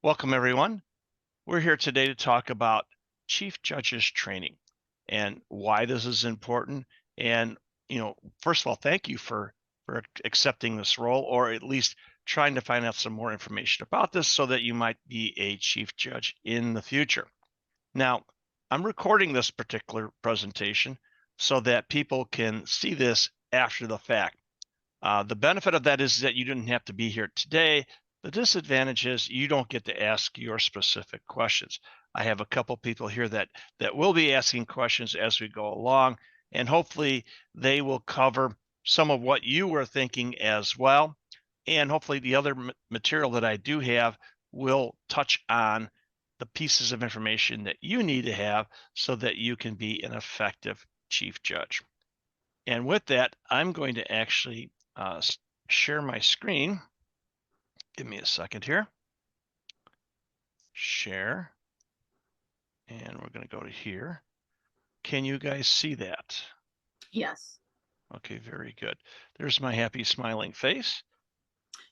Welcome, everyone. We're here today to talk about Chief Judges training and why this is important. And, first of all, thank you for accepting this role, or at least trying to find out some more information about this so that you might be a chief judge in the future. Now, I'm recording this particular presentation so that people can see this after the fact. The benefit of that is that you didn't have to be here today. The disadvantage is you don't get to ask your specific questions. I have a couple people here that will be asking questions as we go along, and hopefully they will cover some of what you were thinking as well. And hopefully the other material that I do have will touch on the pieces of information that you need to have so that you can be an effective chief judge. And with that, I'm going to actually share my screen. Give me a second here. Share. And we're going to go to here. Can you guys see that? Yes. Okay, very good. There's my happy smiling face.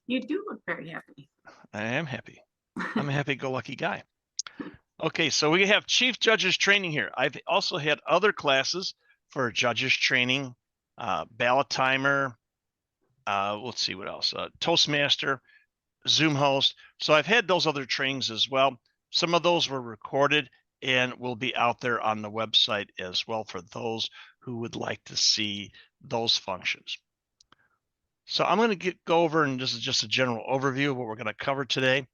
You do look very happy. I am happy. I'm a happy-go-lucky guy. Okay, so we have Chief Judges training here. I've also had other classes for judges training, ballot timer, let's see what else, Toastmaster, Zoom host. So I've had those other trainings as well. Some of those were recorded and will be out there on the website as well for those who would like to see those functions. So I'm going to go over, and this is just a general overview of what we're going to cover today.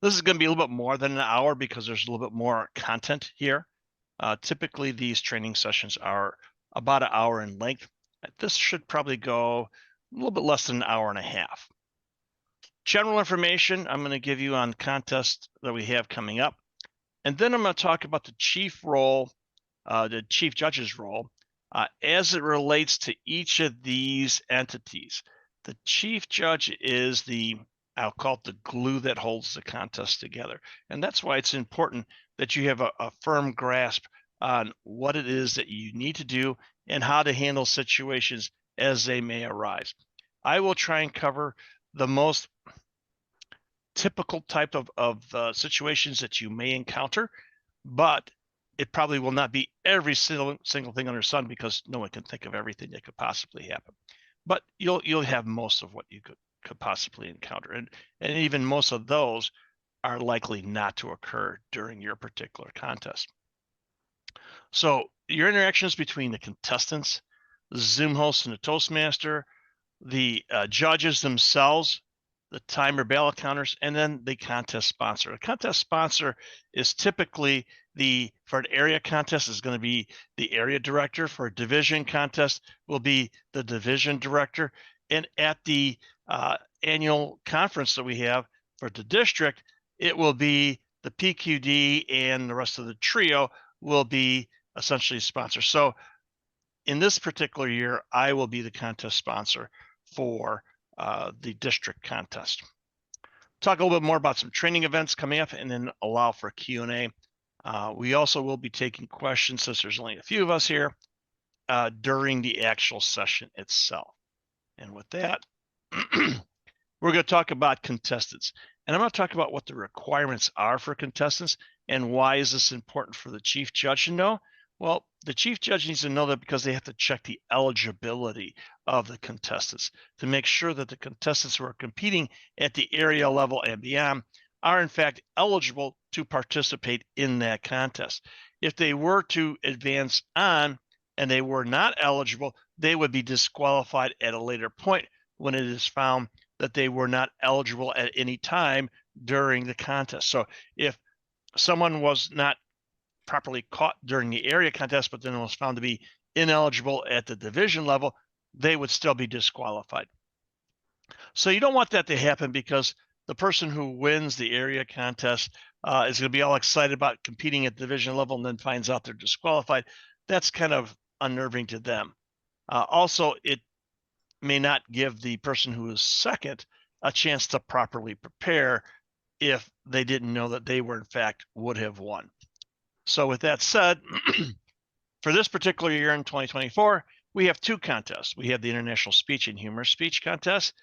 This is going to be a little bit more than an hour because there's a little bit more content here. Typically, these training sessions are about an hour in length. This should probably go a little bit less than an hour and a half. General information I'm going to give you on contests that we have coming up. And then I'm going to talk about the chief role, the chief judge's role, as it relates to each of these entities. The chief judge is I'll call it the glue that holds the contest together. And that's why it's important that you have a firm grasp on what it is that you need to do and how to handle situations as they may arise. I will try and cover the most typical type of situations that you may encounter, but it probably will not be every single thing under the sun because no one can think of everything that could possibly happen. But you'll have most of what you could possibly encounter, and even most of those are likely not to occur during your particular contest. So your interactions between the contestants, the Zoom host, and the Toastmaster, the judges themselves, the timer ballot counters, and then the contest sponsor. A contest sponsor is typically for an area contest is going to be the area director. For a division contest will be the division director. And at the annual conference that we have for the district, it will be the PQD, and the rest of the trio will be essentially sponsor. So in this particular year, I will be the contest sponsor for the district contest. Talk a little bit more about some training events coming up and then allow for Q&A. We also will be taking questions, since there's only a few of us here, during the actual session itself. And with that, we're going to talk about contestants. And I'm going to talk about what the requirements are for contestants and why is this important for the chief judge to know. Well, the chief judge needs to know that because they have to check the eligibility of the contestants to make sure that the contestants who are competing at the area level and beyond are in fact eligible to participate in that contest. If they were to advance on and they were not eligible, they would be disqualified at a later point when it is found that they were not eligible at any time during the contest. So if someone was not properly caught during the area contest, but then was found to be ineligible at the division level, they would still be disqualified. So you don't want that to happen, because the person who wins the area contest is going to be all excited about competing at division level and then finds out they're disqualified. That's kind of unnerving to them. Also, it may not give the person who is second a chance to properly prepare if they didn't know that they were in fact would have won. So with that said, for this particular year in 2024, we have two contests. We have the International Speech and Humor Speech Contest.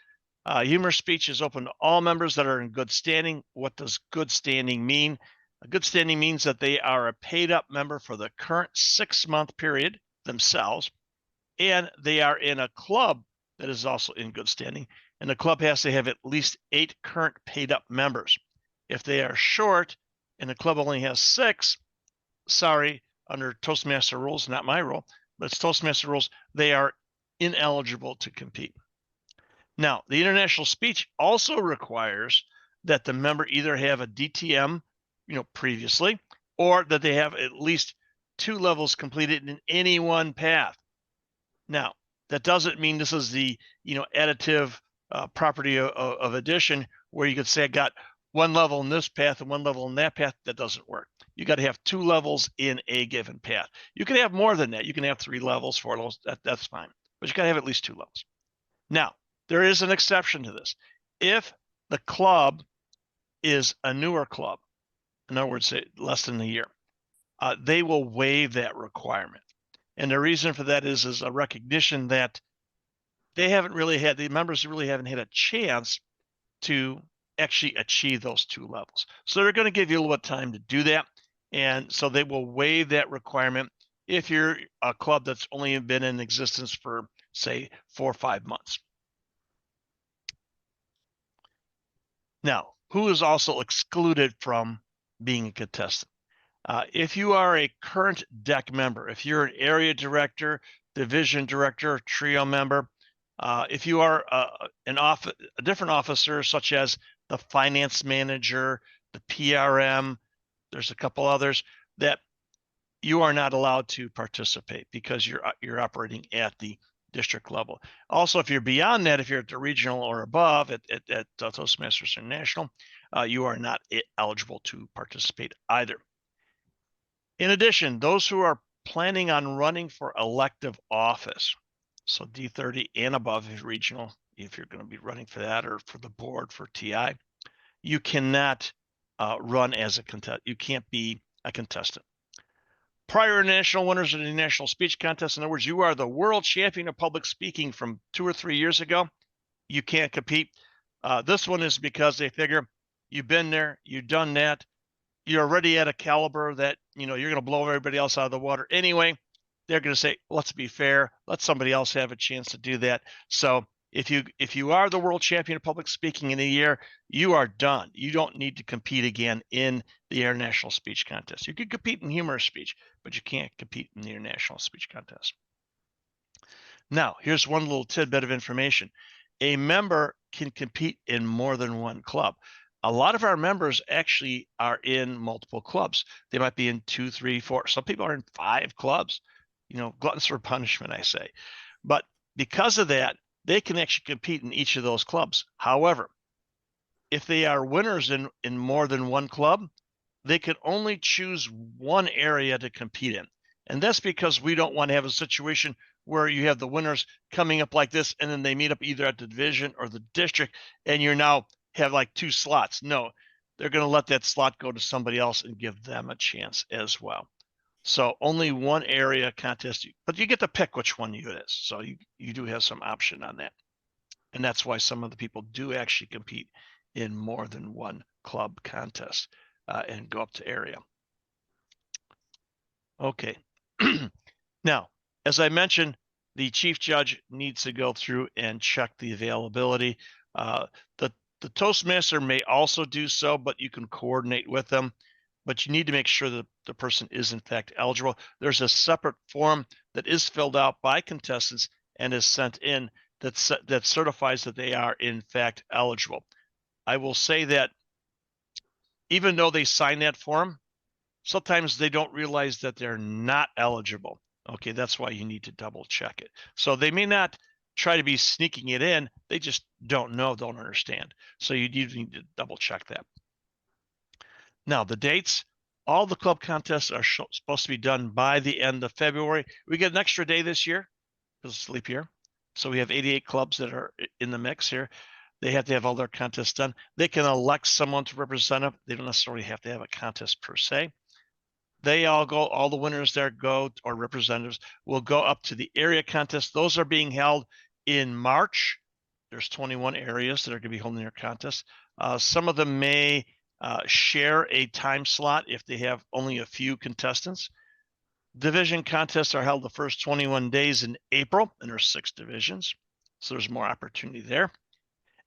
Humor speech is open to all members that are in good standing. What does good standing mean? A good standing means that they are a paid up member for the current 6-month period themselves, and they are in a club that is also in good standing. And the club has to have at least 8 current paid up members. If they are short and the club only has 6, sorry, under Toastmaster rules, not my rule, but it's Toastmaster rules, they are ineligible to compete. Now, the international speech also requires that the member either have a DTM, previously, or that they have at least 2 levels completed in any one path. Now, that doesn't mean this is the, additive property of addition where you could say I got 1 level in this path and 1 level in that path. That doesn't work. You got to have 2 levels in a given path. You can have more than that. You can have 3 levels, 4 levels. That's fine. But you got to have at least 2 levels. Now, there is an exception to this. If the club is a newer club, in other words, less than a year, they will waive that requirement. And the reason for that is a recognition that the members really haven't had a chance to actually achieve those 2 levels. So they're going to give you a little bit of time to do that. And so they will waive that requirement if you're a club that's only been in existence for, say, 4 or 5 months. Now, who is also excluded from being a contestant? If you are a current DEC member, if you're an area director, division director, trio member, if you are a different officer, such as the finance manager, the PRM, there's a couple others, that you are not allowed to participate because you're operating at the district level. Also, if you're beyond that, if you're at the regional or above at Toastmasters International, you are not eligible to participate either. In addition, those who are planning on running for elective office, so D30 and above is regional, if you're going to be running for that, or for the board for TI, you cannot run as a contestant. You can't be a contestant. Prior national winners of the national speech contest, in other words, you are the world champion of public speaking from 2 or 3 years ago, you can't compete. This one is because they figure you've been there, you've done that, you're already at a caliber that, you're going to blow everybody else out of the water anyway. They're going to say, let's be fair, let somebody else have a chance to do that. So if you are the world champion of public speaking in a year, you are done. You don't need to compete again in the international speech contest. You can compete in humorous speech, but you can't compete in the international speech contest. Now, here's one little tidbit of information. A member can compete in more than one club. A lot of our members actually are in multiple clubs. They might be in 2, 3, 4. Some people are in 5 clubs. Gluttons for punishment, I say. But because of that, they can actually compete in each of those clubs. However, if they are winners in more than one club, they can only choose one area to compete in. And that's because we don't want to have a situation where you have the winners coming up like this, and then they meet up either at the division or the district, and you now have like 2 slots. No, they're going to let that slot go to somebody else and give them a chance as well. So only one area contest, but you get to pick which one it is. So you do have some option on that. And that's why some of the people do actually compete in more than one club contest and go up to area. Okay. Now, as I mentioned, the chief judge needs to go through and check the availability. The Toastmaster may also do so, but you can coordinate with them. But you need to make sure that the person is in fact eligible. There's a separate form that is filled out by contestants and is sent in that certifies that they are in fact eligible. I will say that even though they sign that form, sometimes they don't realize that they're not eligible. Okay, that's why you need to double check it. So they may not try to be sneaking it in. They just don't know, don't understand. So you need to double check that. Now, the dates, all the club contests are supposed to be done by the end of February. We get an extra day this year because it's leap year. So we have 88 clubs that are in the mix here. They have to have all their contests done. They can elect someone to represent them. They don't necessarily have to have a contest per se. They all the winners there go, or representatives will go up to the area contest. Those are being held in March There's 21 areas that are going to be holding their contest. Some of them may share a time slot if they have only a few contestants. Division contests are held the first 21 days in April, and there's 6 divisions, so there's more opportunity there.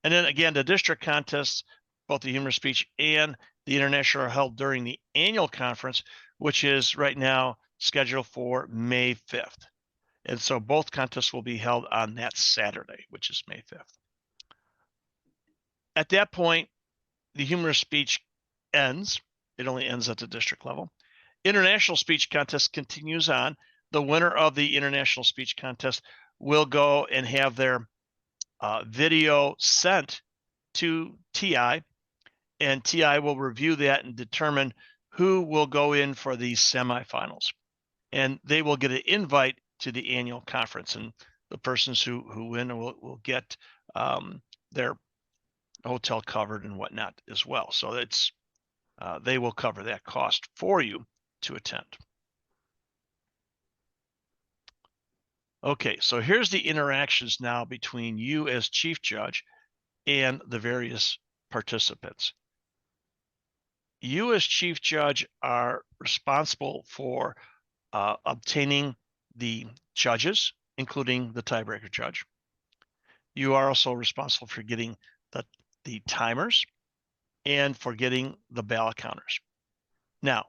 And then again, the district contests, both the humorous speech and the international, are held during the annual conference, which is right now scheduled for May 5th. And so both contests will be held on that Saturday, which is May 5th. At that point, the humorous speech ends. It only ends at the district level. International speech contest continues on. The winner of the international speech contest will go and have their video sent to TI, and TI will review that and determine who will go in for the semifinals. And they will get an invite to the annual conference, and the persons who win will get their hotel covered and whatnot as well. So it's they will cover that cost for you to attend. Okay, so here's the interactions now between you as chief judge and the various participants. You as chief judge are responsible for obtaining the judges, including the tiebreaker judge. You are also responsible for getting the timers and for getting the ballot counters. Now,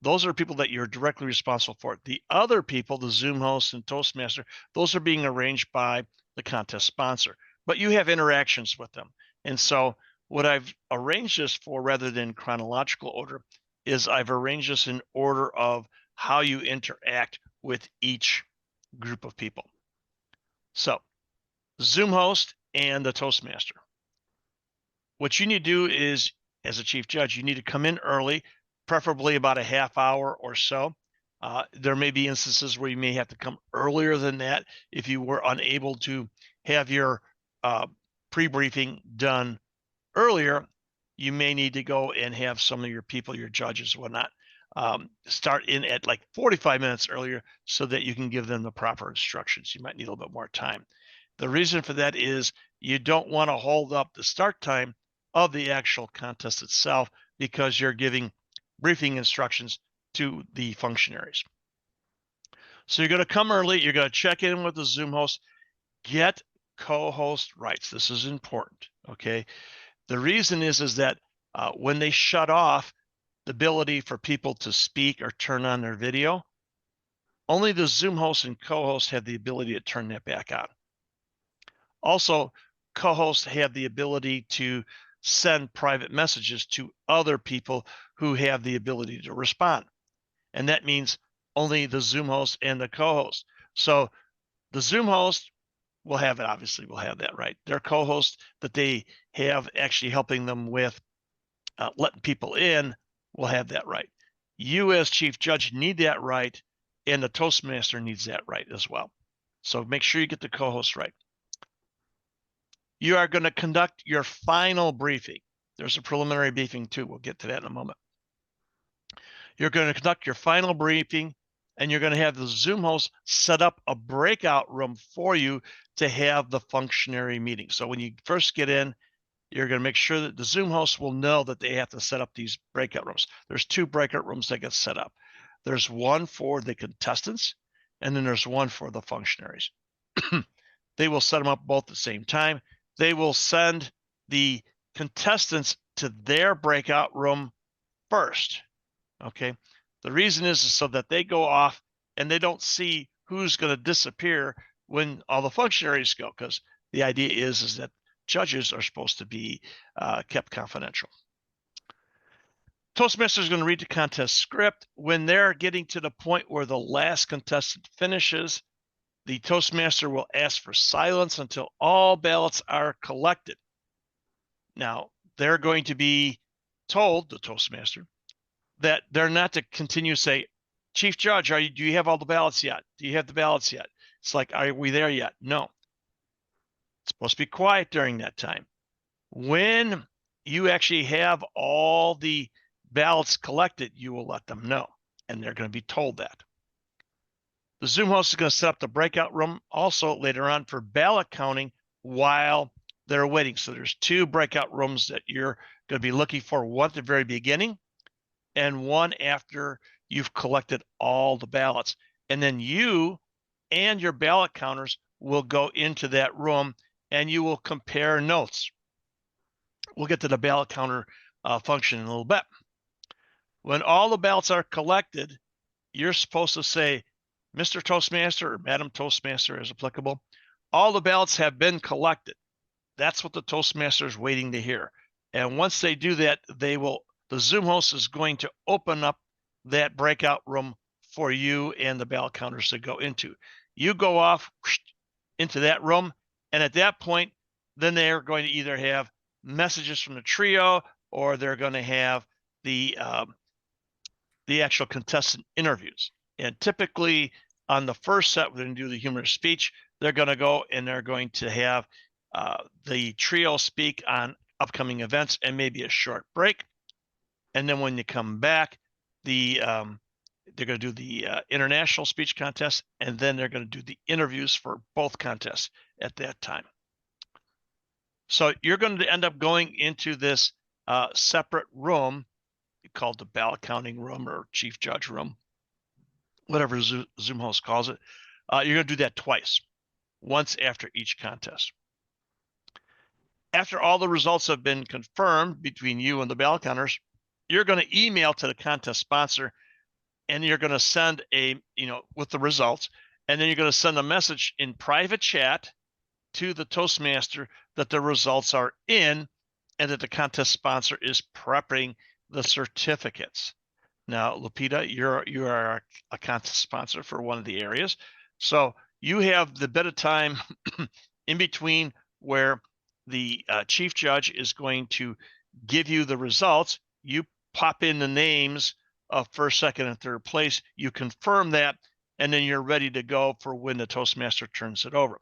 those are people that you're directly responsible for. The other people, the Zoom host and Toastmaster, those are being arranged by the contest sponsor, but you have interactions with them. And so what I've arranged this for, rather than chronological order, is I've arranged this in order of how you interact with each group of people. So Zoom host and the Toastmaster. What you need to do is, as a chief judge, you need to come in early, preferably about a half hour or so. There may be instances where you may have to come earlier than that if you were unable to have your pre-briefing done earlier. You may need to go and have some of your people, your judges, whatnot, start in at like 45 minutes earlier so that you can give them the proper instructions. You might need a little bit more time. The reason for that is you don't want to hold up the start time of the actual contest itself because you're giving briefing instructions to the functionaries. So you're going to come early. You're going to check in with the Zoom host, get co-host rights. This is important, okay? The reason is that when they shut off the ability for people to speak or turn on their video, only the Zoom host and co-host have the ability to turn that back on. Also, co-hosts have the ability to send private messages to other people who have the ability to respond. And that means only the Zoom host and the co-host. So the Zoom host will have it, obviously will have that right. Their co-host that they have actually helping them with letting people in will have that right. You as chief judge need that right, and the Toastmaster needs that right as well. So make sure you get the co-host right. You are going to conduct your final briefing. There's a preliminary briefing too. We'll get to that in a moment. You're going to conduct your final briefing, and you're going to have the Zoom host set up a breakout room for you to have the functionary meeting. So when you first get in, you're going to make sure that the Zoom host will know that they have to set up these breakout rooms. There's 2 breakout rooms that get set up. There's one for the contestants, and then there's one for the functionaries. They will set them up both at the same time. They will send the contestants to their breakout room first, okay? The reason is so that they go off and they don't see who's going to disappear when all the functionaries go, because the idea is that judges are supposed to be kept confidential. Toastmaster is going to read the contest script. When they're getting to the point where the last contestant finishes, the Toastmaster will ask for silence until all ballots are collected. Now, they're going to be told, the Toastmaster, that they're not to continue to say, Chief Judge, do you have all the ballots yet? Do you have the ballots yet? It's like, are we there yet? No. It's supposed to be quiet during that time. When you actually have all the ballots collected, you will let them know, and they're going to be told that. The Zoom host is going to set up the breakout room also later on for ballot counting while that are waiting. So there's 2 breakout rooms that you're going to be looking for, one at the very beginning and one after you've collected all the ballots. And then you and your ballot counters will go into that room and you will compare notes. We'll get to the ballot counter function in a little bit. When all the ballots are collected, you're supposed to say, Mr. Toastmaster or Madam Toastmaster as applicable, all the ballots have been collected. That's what the Toastmaster is waiting to hear. And once they do that, the Zoom host is going to open up that breakout room for you and the ballot counters to go into. You go off into that room, and at that point, then they're going to either have messages from the trio or they're going to have the actual contestant interviews. And typically on the first set, we're going to do the humorous speech. They're going to go and they're going to have the trio speak on upcoming events and maybe a short break. And then when you come back, they're going to do the international speech contest, and then they're going to do the interviews for both contests at that time. So you're going to end up going into this separate room called the ballot counting room or chief judge room, whatever Zoom host calls it. You're going to do that twice, once after each contest. After all the results have been confirmed between you and the ballot counters, you're going to email to the contest sponsor and you're going to send with the results, and then you're going to send a message in private chat to the Toastmaster that the results are in and that the contest sponsor is prepping the certificates. Now, Lupita, you are a contest sponsor for one of the areas. So you have the bit of time in between where the chief judge is going to give you the results. You pop in the names of first, second, and third place. You confirm that, and then you're ready to go for when the Toastmaster turns it over.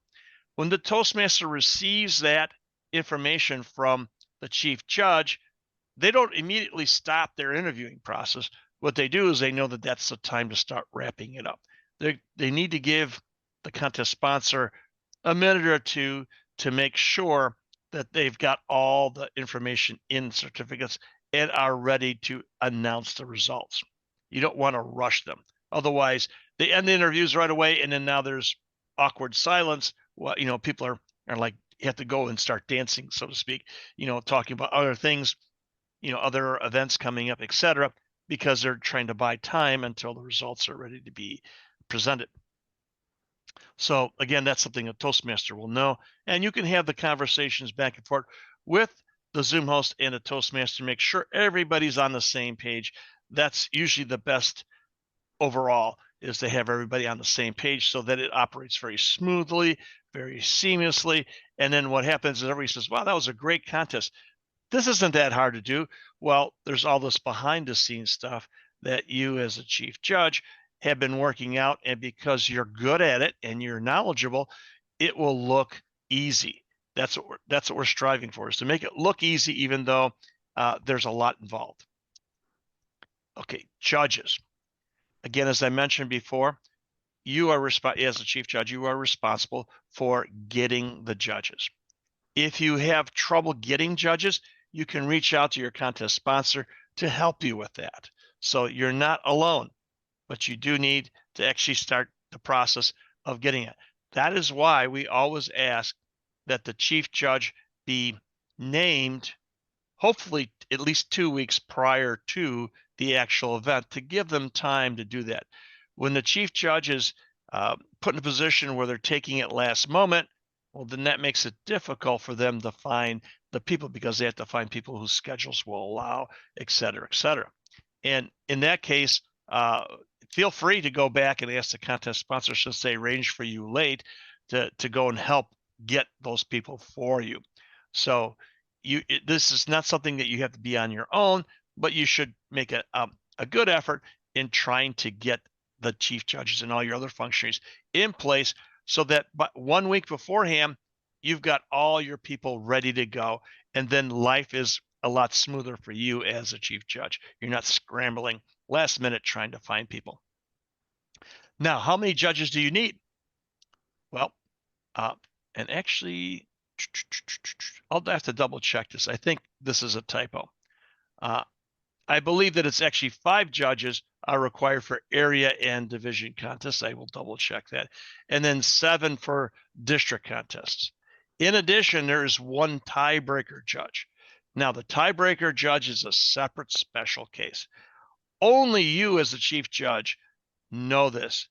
When the Toastmaster receives that information from the chief judge, they don't immediately stop their interviewing process. What they do is they know that that's the time to start wrapping it up. They need to give the contest sponsor a minute or two to make sure that they've got all the information in certificates and are ready to announce the results. You don't want to rush them. Otherwise, they end the interviews right away, and then now there's awkward silence. Well, people are like, you have to go and start dancing, so to speak, talking about other things, other events coming up, etc., because they're trying to buy time until the results are ready to be presented. So again, that's something a Toastmaster will know. And you can have the conversations back and forth with the Zoom host and the Toastmaster, make sure everybody's on the same page. That's usually the best overall, is to have everybody on the same page so that it operates very smoothly, very seamlessly. And then what happens is everybody says, wow, that was a great contest. This isn't that hard to do. Well, there's all this behind the scenes stuff that you as a chief judge have been working out. And because you're good at it and you're knowledgeable, it will look easy. That's what we're striving for, is to make it look easy, even though there's a lot involved. Okay, judges. Again, as I mentioned before, you are as a chief judge, you are responsible for getting the judges. If you have trouble getting judges, you can reach out to your contest sponsor to help you with that. So you're not alone, but you do need to actually start the process of getting it. That is why we always ask that the chief judge be named, hopefully at least 2 weeks prior to the actual event, to give them time to do that. When the chief judge is put in a position where they're taking it last moment, well, then that makes it difficult for them to find the people, because they have to find people whose schedules will allow, et cetera, et cetera. And in that case, feel free to go back and ask the contest sponsor, since they arranged for you late, to go and help get those people for you. So this is not something that you have to be on your own, but you should make a good effort in trying to get the chief judges and all your other functionaries in place, so that 1 week beforehand, you've got all your people ready to go. And then life is a lot smoother for you as a chief judge. You're not scrambling last minute trying to find people. Now, how many judges do you need? Well, and actually, I'll have to double check this. I think this is a typo. I believe that it's actually 5 judges are required for area and division contests. I will double check that. And then 7 for district contests. In addition, there is 1 tiebreaker judge. Now, the tiebreaker judge is a separate special case. Only you as the chief judge know this.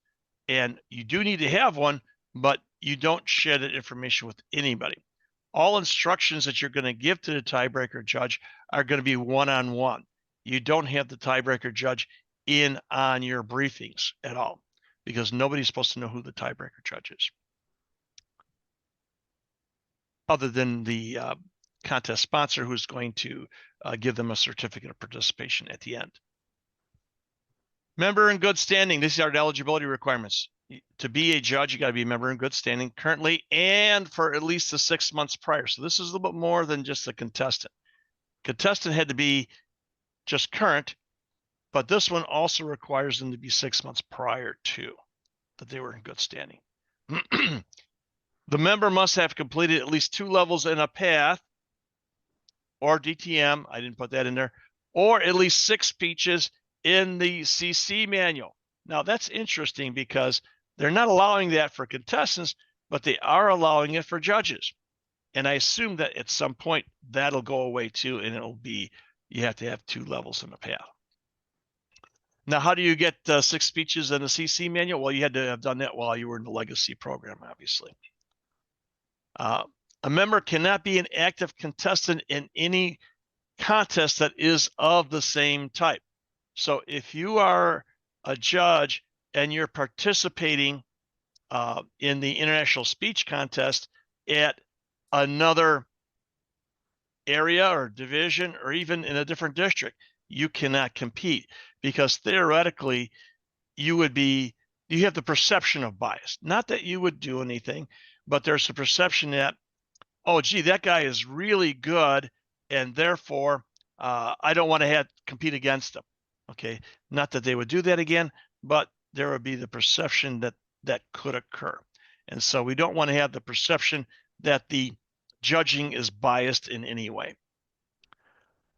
And you do need to have one, but you don't share that information with anybody. All instructions that you're going to give to the tiebreaker judge are going to be one-on-one. You don't have the tiebreaker judge in on your briefings at all, because nobody's supposed to know who the tiebreaker judge is, other than the contest sponsor, who's going to give them a certificate of participation at the end. Member in good standing. These are the eligibility requirements. To be a judge, you got to be a member in good standing currently and for at least the 6 months prior. So this is a little bit more than just a contestant. Contestant had to be just current, but this one also requires them to be 6 months prior to that they were in good standing. The member must have completed at least 2 levels in a path or DTM. I didn't put that in there, or at least 6 speeches in the CC manual. Now that's interesting because they're not allowing that for contestants, but they are allowing it for judges. And I assume that at some point that'll go away too, and it'll be, you have to have 2 levels in the path. Now, how do you get 6 speeches in the CC manual? Well, you had to have done that while you were in the legacy program, obviously. A member cannot be an active contestant in any contest that is of the same type. So if you are a judge and you're participating in the international speech contest at another area or division, or even in a different district, you cannot compete, because theoretically you have the perception of bias. Not that you would do anything, but there's a perception that, oh, gee, that guy is really good, and therefore I don't want to compete against him. Okay, not that they would do that again, but there would be the perception that that could occur. And so we don't want to have the perception that the judging is biased in any way.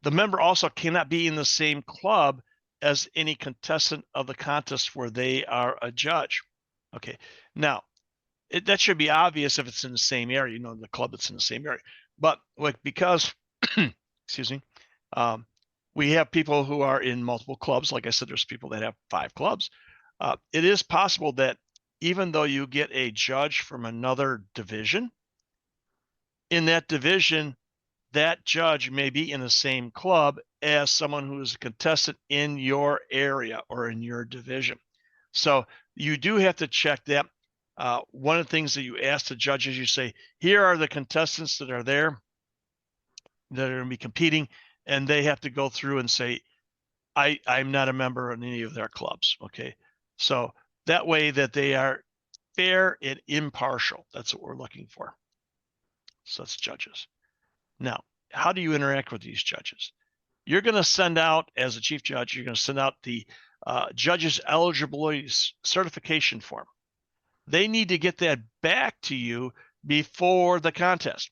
The member also cannot be in the same club as any contestant of the contest where they are a judge. Okay, now that should be obvious if it's in the same area, the club that's in the same area. But because, excuse me, we have people who are in multiple clubs. Like I said, there's people that have 5 clubs. It is possible that even though you get a judge from another division, in that division, that judge may be in the same club as someone who is a contestant in your area or in your division. So you do have to check that. One of the things that you ask the judges, you say, here are the contestants that are there that are going to be competing, and they have to go through and say, I'm not a member in any of their clubs. Okay, so that way that they are fair and impartial. That's what we're looking for. So that's judges. Now, how do you interact with these judges? You're going to send out, as a chief judge, you're going to send out the judges eligibility certification form. They need to get that back to you before the contest.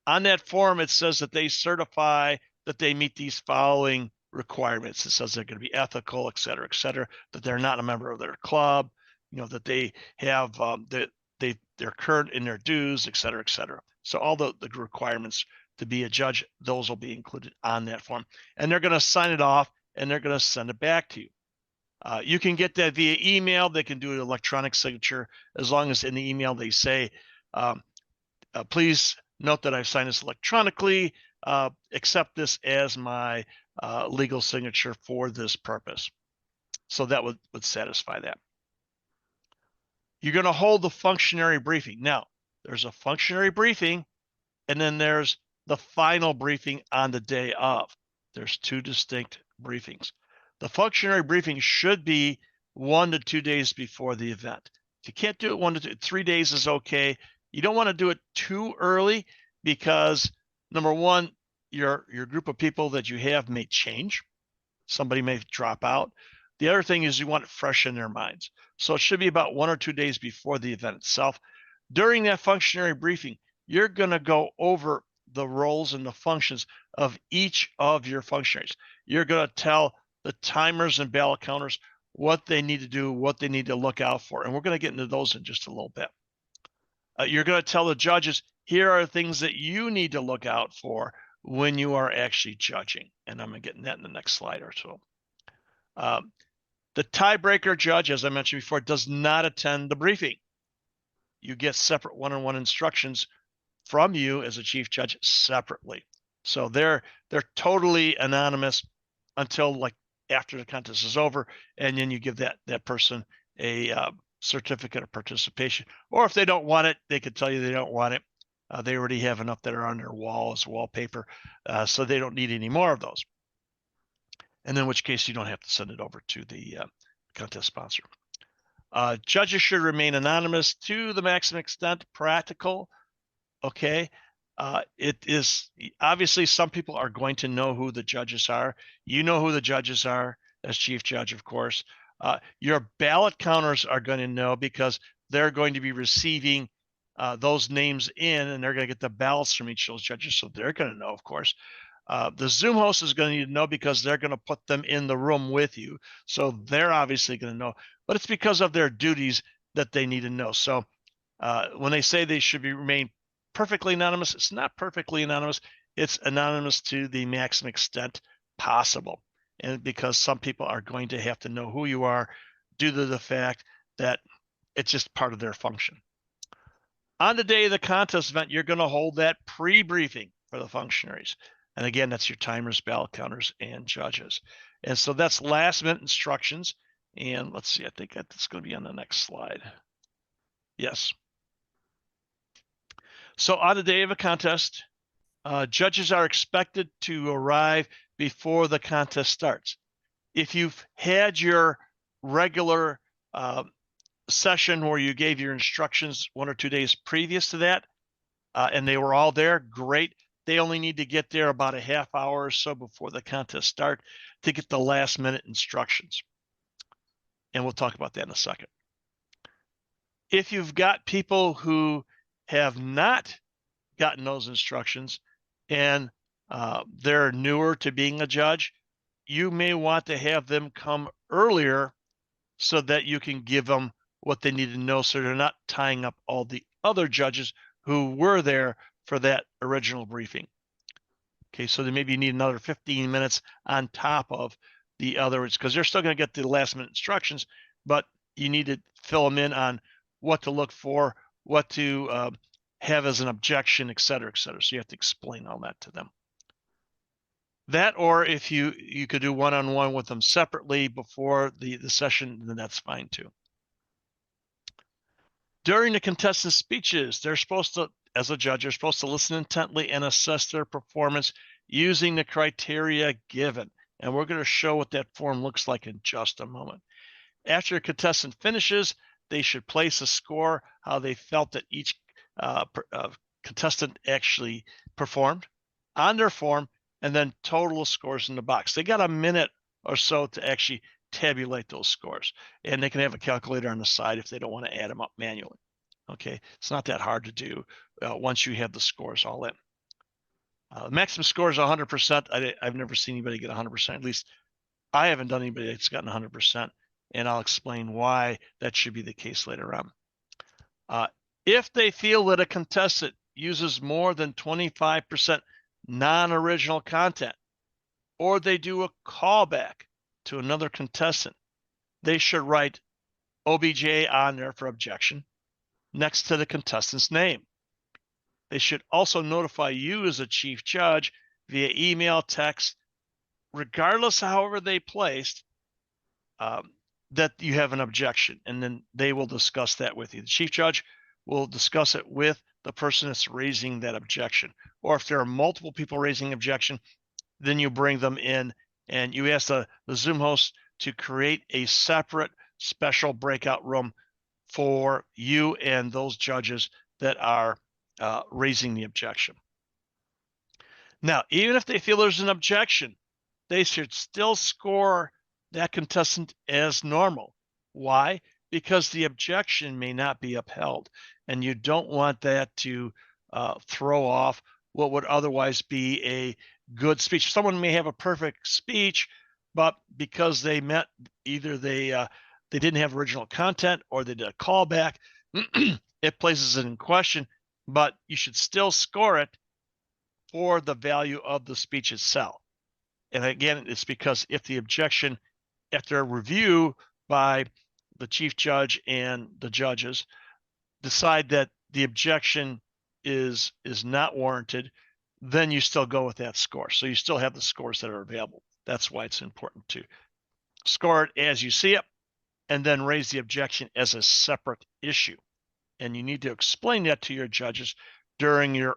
On that form, it says that they certify that they meet these following requirements. It says they're going to be ethical, et cetera, that they're not a member of their club, that they have, they're current in their dues, et cetera. So all the requirements to be a judge, those will be included on that form. And they're going to sign it off, and they're going to send it back to you. You can get that via email. They can do an electronic signature, as long as in the email they say, please note that I've signed this electronically, accept this as my legal signature for this purpose. So that would satisfy that. You're going to hold the functionary briefing. Now, there's a functionary briefing, and then there's the final briefing on the day of. There's 2 distinct briefings. The functionary briefing should be 1 to 2 days before the event. If you can't do it 1 to 3 days is okay. You don't want to do it too early, because number one, your group of people that you have may change. Somebody may drop out. The other thing is you want it fresh in their minds. So it should be about 1 or 2 days before the event itself. During that functionary briefing, you're going to go over the roles and the functions of each of your functionaries. You're going to tell the timers and ballot counters what they need to do, what they need to look out for. And we're going to get into those in just a little bit. You're going to tell the judges, here are things that you need to look out for when you are actually judging. And I'm going to get into that in the next slide or so. The tiebreaker judge, as I mentioned before, does not attend the briefing. You get separate one-on-one instructions from you as a chief judge separately. So they're totally anonymous until like after the contest is over, and then you give that person a certificate of participation. Or if they don't want it, they could tell you they don't want it. They already have enough that are on their wall as wallpaper, so they don't need any more of those. And in which case you don't have to send it over to the contest sponsor. Judges should remain anonymous to the maximum extent practical. Okay. It is obviously some people are going to know who the judges are. You know who the judges are as chief judge, of course. Your ballot counters are going to know because they're going to be receiving those names in, and they're going to get the ballots from each of those judges. So they're going to know, of course. The Zoom host is going to need to know because they're going to put them in the room with you. So they're obviously going to know, but it's because of their duties that they need to know. So when they say they should remain perfectly anonymous, it's not perfectly anonymous. It's anonymous to the maximum extent possible. And because some people are going to have to know who you are due to the fact that it's just part of their function. On the day of the contest event, you're going to hold that pre-briefing for the functionaries. And again, that's your timers, ballot counters, and judges. And so that's last minute instructions. And let's see, I think that's going to be on the next slide. Yes. So on the day of a contest, judges are expected to arrive before the contest starts. If you've had your regular session where you gave your instructions 1 or 2 days previous to that, and they were all there, great. They only need to get there about a half hour or so before the contest start to get the last minute instructions. And we'll talk about that in a second. If you've got people who have not gotten those instructions and they're newer to being a judge, you may want to have them come earlier so that you can give them what they need to know so they're not tying up all the other judges who were there for that original briefing. Okay, so then maybe you need another 15 minutes on top of the others because they're still going to get the last minute instructions, but you need to fill them in on what to look for, what to have as an objection, et cetera, et cetera. So you have to explain all that to them. That, or if you could do one-on-one with them separately before the session, then that's fine too. During the contestant speeches, they're supposed to, as a judge, you're supposed to listen intently and assess their performance using the criteria given. And we're going to show what that form looks like in just a moment. After a contestant finishes, they should place a score, how they felt that each contestant actually performed on their form, and then total scores in the box. They got a minute or so to actually tabulate those scores, and they can have a calculator on the side if they don't want to add them up manually. Okay, it's not that hard to do once you have the scores all in. The maximum score is 100%. I've never seen anybody get 100%. At least I haven't done anybody that's gotten 100%, and I'll explain why that should be the case later on. If they feel that a contestant uses more than 25% non-original content, or they do a callback to another contestant, they should write OBJ on there for objection next to the contestant's name. They should also notify you as a chief judge via email, text, regardless of however they placed, that you have an objection, and then they will discuss that with you. The chief judge will discuss it with the person that's raising that objection. Or if there are multiple people raising objection, then you bring them in and you ask the Zoom host to create a separate special breakout room for you and those judges that are raising the objection. Now, even if they feel there's an objection, they should still score that contestant as normal. Why? Because the objection may not be upheld, and you don't want that to throw off what would otherwise be a good speech. Someone may have a perfect speech, but because they met, either they didn't have original content or they did a callback, it places it in question, but you should still score it for the value of the speech itself. And again, it's because if the objection, after a review by the chief judge and the judges, decide that the objection is not warranted, then you still go with that score. So you still have the scores that are available. That's why it's important to score it as you see it and then raise the objection as a separate issue. And you need to explain that to your judges during your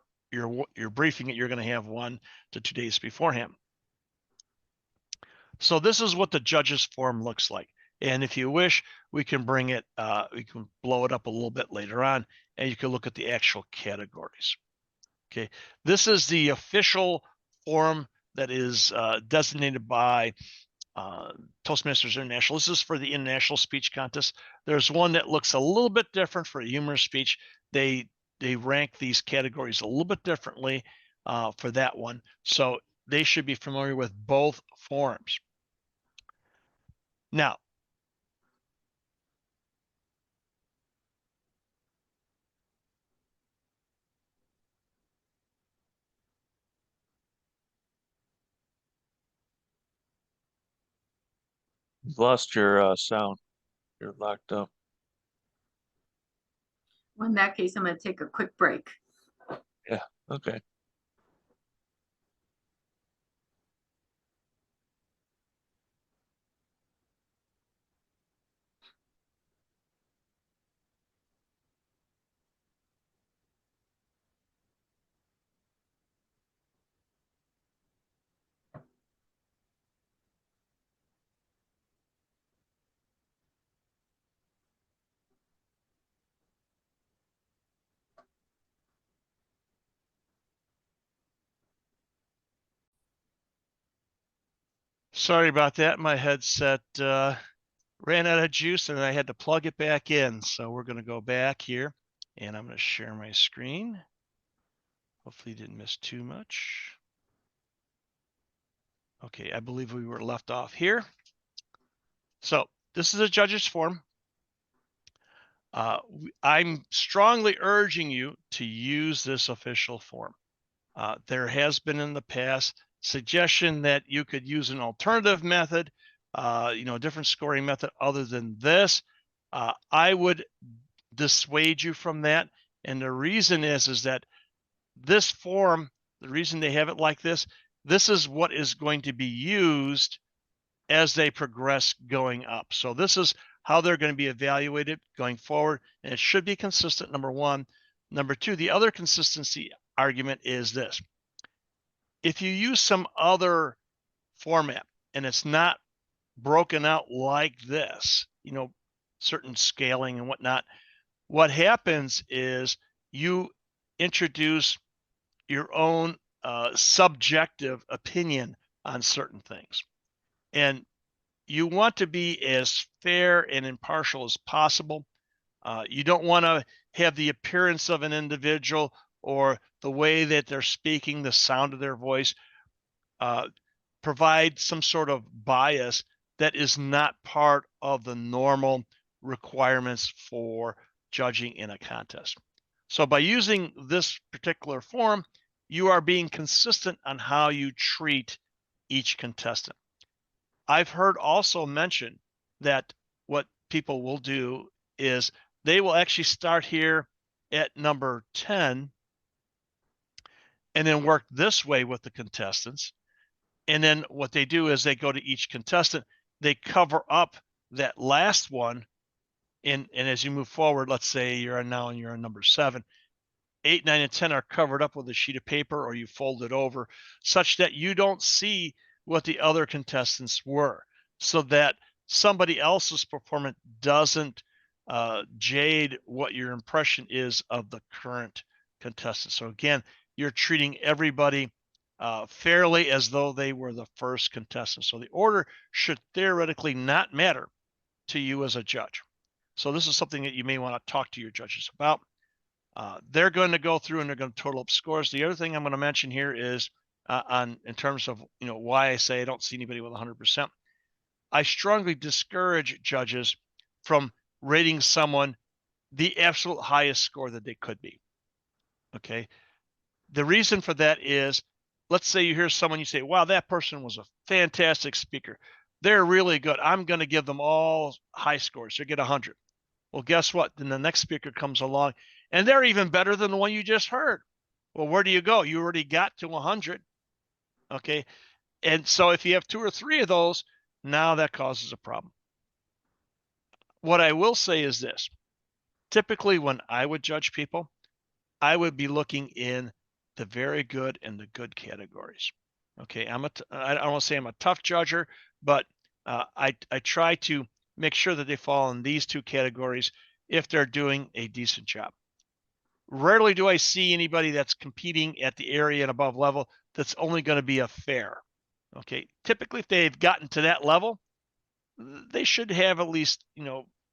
briefing that you're going to have 1 to 2 days beforehand. So this is what the judges form looks like. And if you wish, we can bring it, we can blow it up a little bit later on, and you can look at the actual categories. Okay, this is the official form that is designated by Toastmasters International. This is for the International Speech Contest. There's one that looks a little bit different for a humorous speech. They rank these categories a little bit differently for that one. So they should be familiar with both forms. Now, You've lost your sound. You're locked up. Well, in that case, I'm going to take a quick break. Yeah, okay. sorry about that. My headset ran out of juice and I had to plug it back in. So we're going to go back here and I'm going to share my screen. Hopefully you didn't miss too much. Okay, I believe we were left off here. So this is a judge's form. I'm strongly urging you to use this official form. There has been in the past suggestion that you could use an alternative method, a different scoring method other than this. I would dissuade you from that. And the reason is that this form, the reason they have it like this is what is going to be used as they progress going up. So this is how they're going to be evaluated going forward. And it should be consistent, number one. Number two, the other consistency argument is this. If you use some other format and it's not broken out like this, certain scaling and whatnot, what happens is you introduce your own subjective opinion on certain things. And you want to be as fair and impartial as possible. You don't want to have the appearance of an individual or the way that they're speaking, the sound of their voice, provide some sort of bias that is not part of the normal requirements for judging in a contest. So by using this particular form, you are being consistent on how you treat each contestant. I've heard also mention that what people will do is they will actually start here at number 10 and then work this way with the contestants. And then what they do is they go to each contestant, they cover up that last one. And as you move forward, let's say you're on number 7, 8, 9, and 10 are covered up with a sheet of paper or you fold it over such that you don't see what the other contestants were, so that somebody else's performance doesn't jade what your impression is of the current contestant. So again, you're treating everybody fairly as though they were the first contestant. So the order should theoretically not matter to you as a judge. So this is something that you may want to talk to your judges about. They're going to go through and they're going to total up scores. The other thing I'm going to mention here is in terms of, why I say I don't see anybody with 100%. I strongly discourage judges from rating someone the absolute highest score that they could be. Okay. The reason for that is, let's say you hear someone, you say, wow, that person was a fantastic speaker. They're really good. I'm going to give them all high scores. They get 100. Well, guess what? Then the next speaker comes along and they're even better than the one you just heard. Well, where do you go? You already got to 100. Okay. And so if you have 2 or 3 of those, now that causes a problem. What I will say is this. Typically, when I would judge people, I would be looking in the very good and the good categories. Okay, I don't want to say I'm a tough judger, but I try to make sure that they fall in these 2 categories if they're doing a decent job. Rarely do I see anybody that's competing at the area and above level that's only going to be a fair. Okay, typically if they've gotten to that level, they should have at least,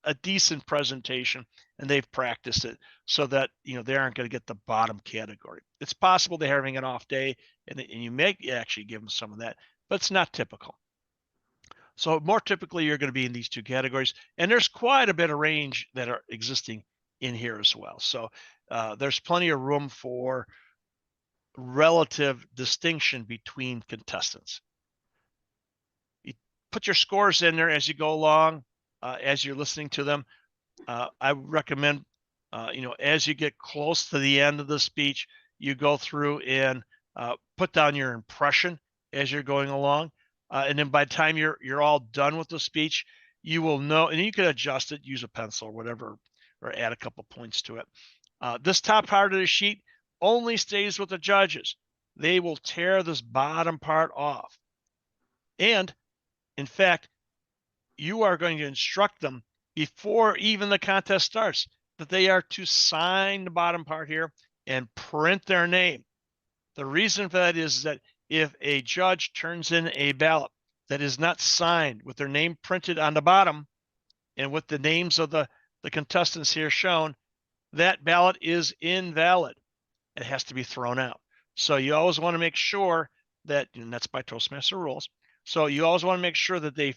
a decent presentation and they've practiced it so that, they aren't going to get the bottom category. It's possible they're having an off day and you may actually give them some of that, but it's not typical. So more typically, you're going to be in these 2 categories, and there's quite a bit of range that are existing in here as well. So there's plenty of room for relative distinction between contestants. You put your scores in there as you go along, as you're listening to them. I recommend, as you get close to the end of the speech, you go through and put down your impression as you're going along. And then by the time you're all done with the speech, you will know, and you can adjust it, use a pencil or whatever, or add a couple points to it. This top part of the sheet only stays with the judges. They will tear this bottom part off. And in fact, you are going to instruct them before even the contest starts that they are to sign the bottom part here and print their name. The reason for that is that if a judge turns in a ballot that is not signed with their name printed on the bottom and with the names of the contestants here shown, that ballot is invalid. It has to be thrown out. So you always want to make sure that, and that's by Toastmaster rules, so you always want to make sure that they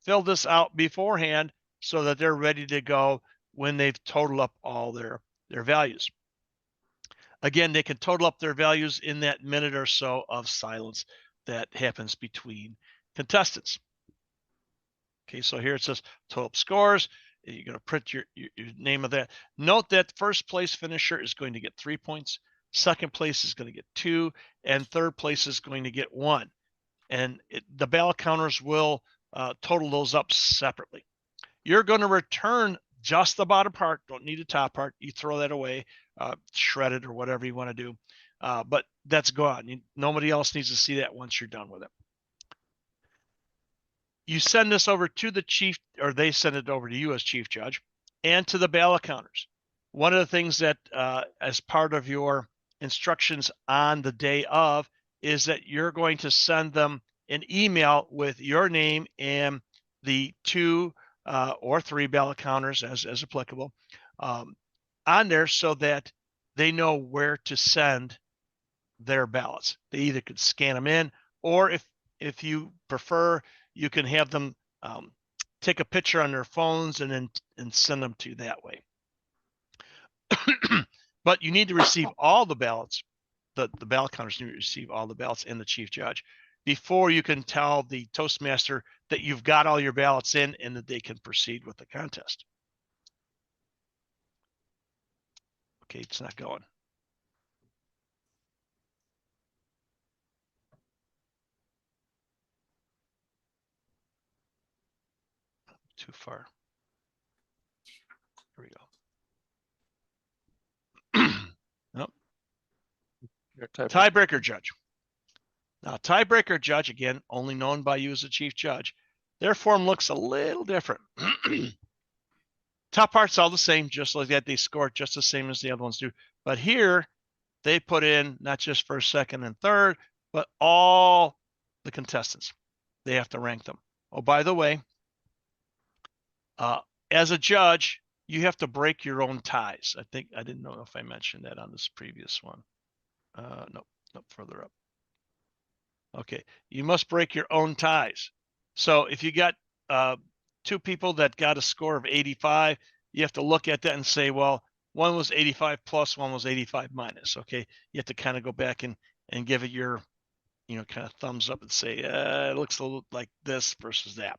fill this out beforehand so that they're ready to go when they've totaled up all their values. Again, they can total up their values in that minute or so of silence that happens between contestants. Okay, so here it says total up scores. You're going to print your name of that. Note that first place finisher is going to get 3 points. Second place is going to get 2, and third place is going to get 1. And the ballot counters will total those up separately. You're going to return just the bottom part. Don't need the top part. You throw that away, shred it or whatever you want to do. But that's gone. Nobody else needs to see that once you're done with it. You send this over to the chief, or they send it over to you as chief judge, and to the ballot counters. One of the things that, as part of your instructions on the day of, is that you're going to send them an email with your name and the 2 or 3 ballot counters as applicable on there so that they know where to send their ballots. They either could scan them in, or if you prefer, you can have them take a picture on their phones and send them to you that way. But you need to receive all the ballots. The ballot counters need to receive all the ballots and the chief judge before you can tell the Toastmaster that you've got all your ballots in and that they can proceed with the contest. Okay, it's not going. Too far. Here we go. Nope. Tiebreaker judge. Now, tiebreaker judge, again, only known by you as the chief judge. Their form looks a little different. Top part's all the same, just like that. They score just the same as the other ones do. But here, they put in not just first, second, and third, but all the contestants. They have to rank them. Oh, by the way, as a judge, you have to break your own ties. I think I didn't know if I mentioned that on this previous one. Nope, further up. Okay, you must break your own ties. So if you got two people that got a score of 85, you have to look at that and say, well, one was 85 plus, one was 85 minus. Okay, you have to kind of go back and give it your, kind of thumbs up and say, it looks a little like this versus that.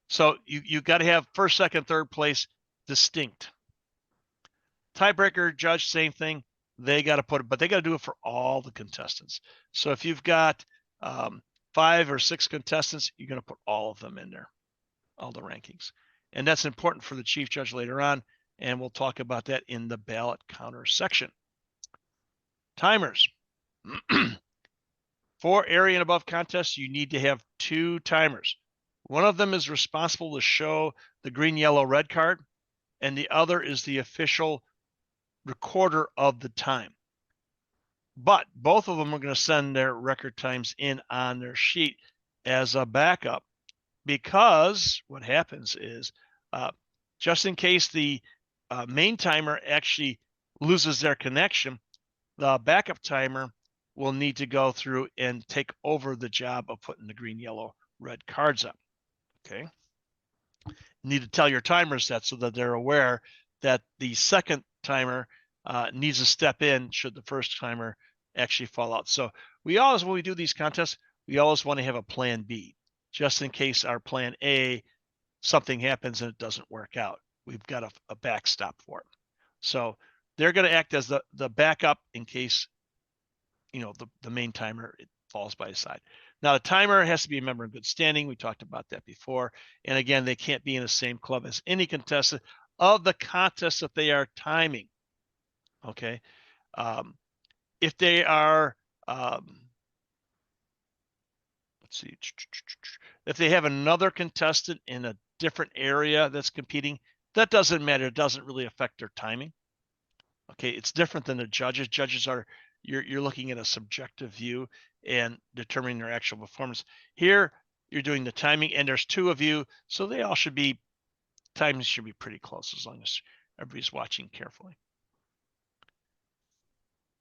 So you got to have first, second, third place distinct. Tiebreaker judge, same thing. They got to put it, but they got to do it for all the contestants. So if you've got 5 or 6 contestants, you're going to put all of them in there, all the rankings. And that's important for the chief judge later on. And we'll talk about that in the ballot counter section. Timers. For area and above contests, you need to have 2 timers. One of them is responsible to show the green, yellow, red card, and the other is the official recorder of the time. But both of them are going to send their record times in on their sheet as a backup, because what happens is just in case the main timer actually loses their connection, the backup timer will need to go through and take over the job of putting the green, yellow, red cards up. Okay. You need to tell your timers that so that they're aware that the second timer needs to step in should the first timer actually fall out. So we always, when we do these contests, we always want to have a plan B, just in case our plan A, something happens and it doesn't work out. We've got a backstop for it. So they're going to act as the backup in case, the main timer, it falls by his side. Now, the timer has to be a member in good standing. We talked about that before. And again, they can't be in the same club as any contestant of the contest that they are timing. Okay. If they are, let's see, if they have another contestant in a different area that's competing, that doesn't matter. It doesn't really affect their timing. Okay. It's different than the judges. Judges are, you're looking at a subjective view and determining their actual performance. Here, you're doing the timing, and there's 2 of you, so they all should be, timings should be pretty close as long as everybody's watching carefully.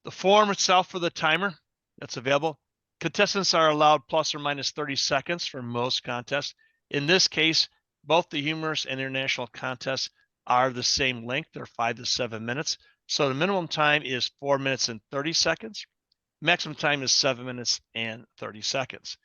The form itself for the timer that's available, contestants are allowed plus or minus 30 seconds for most contests. In this case, both the humorous and international contests are the same length. They're 5 to 7 minutes. So the minimum time is 4 minutes and 30 seconds. Maximum time is 7 minutes and 30 seconds.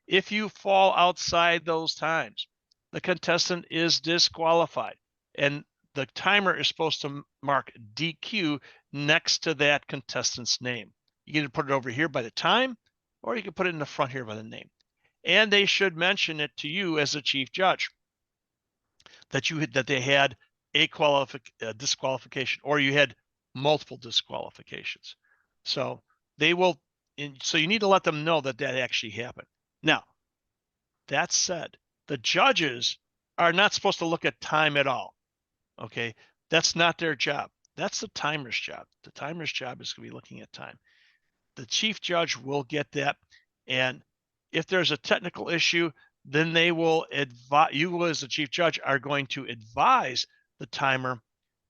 If you fall outside those times, the contestant is disqualified, and the timer is supposed to mark DQ next to that contestant's name. You can put it over here by the time, or you can put it in the front here by the name. And they should mention it to you as a chief judge that they had a disqualification, or you had multiple disqualifications. So they will, so you need to let them know that actually happened. Now, that said, the judges are not supposed to look at time at all. Okay, that's not their job. That's the timer's job. The timer's job is going to be looking at time. The chief judge will get that, and if there's a technical issue, then they will advise you, as the chief judge, are going to advise the timer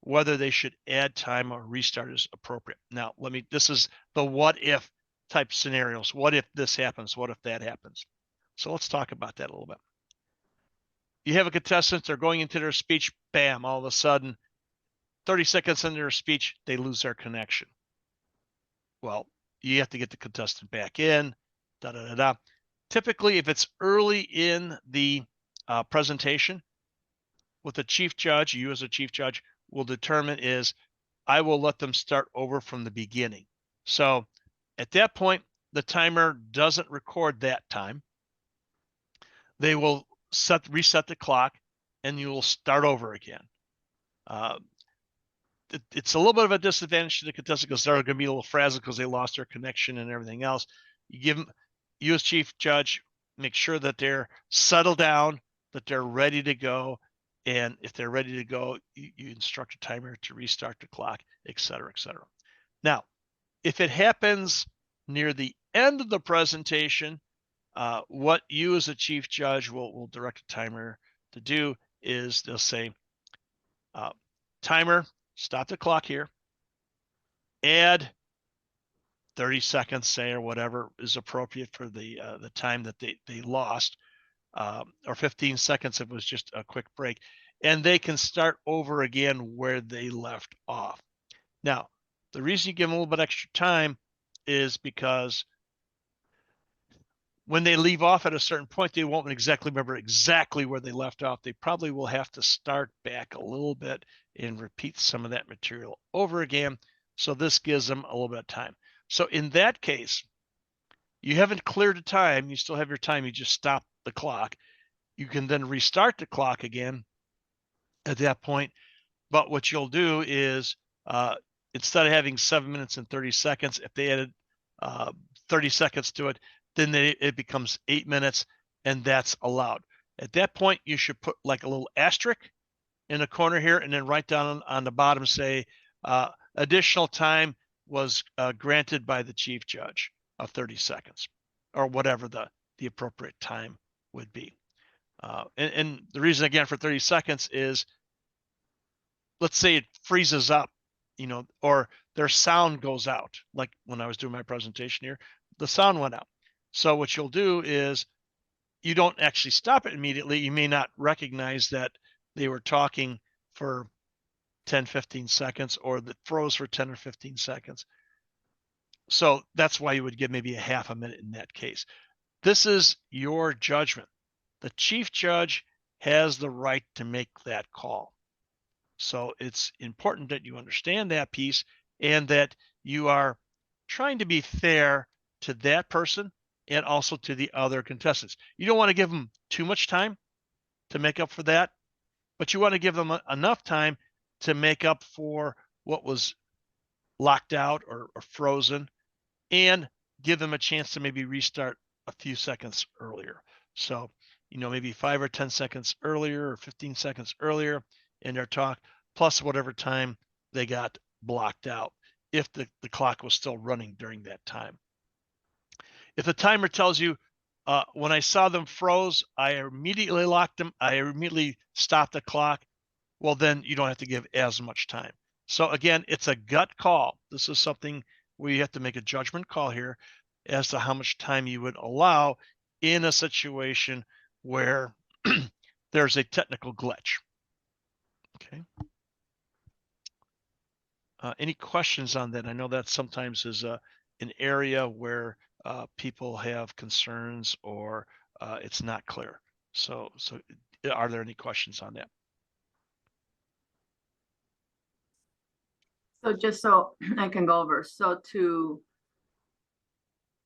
whether they should add time or restart is appropriate. Now, this is the what if type scenarios. What if this happens? What if that happens? So let's talk about that a little bit. You have a contestant, they're going into their speech, bam, all of a sudden, 30 seconds into their speech, they lose their connection. Well, you have to get the contestant back in, Typically, if it's early in the presentation, what the chief judge, you as a chief judge, will determine is I will let them start over from the beginning. So at that point, the timer doesn't record that time. They will reset the clock, and you will start over again. It's a little bit of a disadvantage to the contestant because they're going to be a little frazzled because they lost their connection and everything else. You give them, you as chief judge, make sure that they're settled down, that they're ready to go. And if they're ready to go, you instruct a timer to restart the clock, et cetera, et cetera. Now, if it happens near the end of the presentation, what you as a chief judge will direct a timer to do is they'll say, timer, stop the clock here, add 30 seconds, say, or whatever is appropriate for the time that they lost, or 15 seconds if it was just a quick break, and they can start over again where they left off. Now, the reason you give them a little bit extra time is because when they leave off at a certain point, they won't exactly remember exactly where they left off. They probably will have to start back a little bit and repeat some of that material over again. So this gives them a little bit of time. So in that case, you haven't cleared the time. You still have your time. You just stop the clock. You can then restart the clock again at that point. But what you'll do is instead of having 7 minutes and 30 seconds, if they added 30 seconds to it, then it becomes 8 minutes, and that's allowed. At that point, you should put like a little asterisk in the corner here, and then write down on the bottom, say, additional time was granted by the chief judge of 30 seconds, or whatever the appropriate time would be. And the reason, again, for 30 seconds is, let's say it freezes up, or their sound goes out. Like when I was doing my presentation here, the sound went out. So what you'll do is you don't actually stop it immediately. You may not recognize that they were talking for 10, 15 seconds, or that froze for 10 or 15 seconds. So that's why you would give maybe a half a minute in that case. This is your judgment. The chief judge has the right to make that call. So it's important that you understand that piece, and that you are trying to be fair to that person and also to the other contestants. You don't want to give them too much time to make up for that, but you want to give them enough time to make up for what was locked out or frozen, and give them a chance to maybe restart a few seconds earlier. So, maybe 5 or 10 seconds earlier or 15 seconds earlier in their talk, plus whatever time they got blocked out, if the clock was still running during that time. If the timer tells you, when I saw them froze, I immediately locked them, I immediately stopped the clock, well, then you don't have to give as much time. So again, it's a gut call. This is something where you have to make a judgment call here as to how much time you would allow in a situation where there's a technical glitch. Okay. Any questions on that? I know that sometimes is an area where people have concerns, or it's not clear. So are there any questions on that? So just so I can go over, so to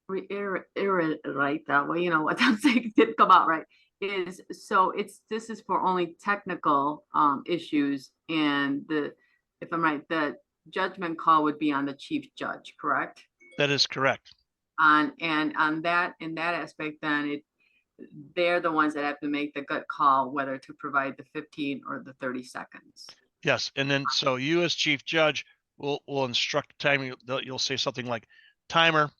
reiterate that way, what I'm saying didn't come out right, is so this is for only technical issues, and if I'm right, the judgment call would be on the chief judge, correct? That is correct. And on that, in that aspect, then they're the ones that have to make the gut call whether to provide the 15 or the 30 seconds. Yes, and then so you as chief judge will instruct timing. You'll say something like, timer,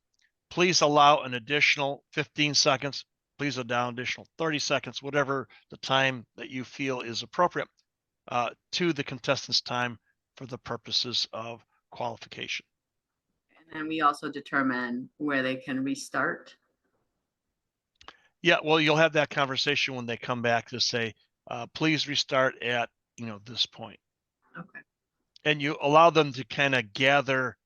please allow an additional 15 seconds. Please allow additional 30 seconds, whatever the time that you feel is appropriate to the contestant's time for the purposes of qualification. And then we also determine where they can restart. Yeah, well, you'll have that conversation when they come back to say, please restart at, this point. Okay. And you allow them to kind of gather,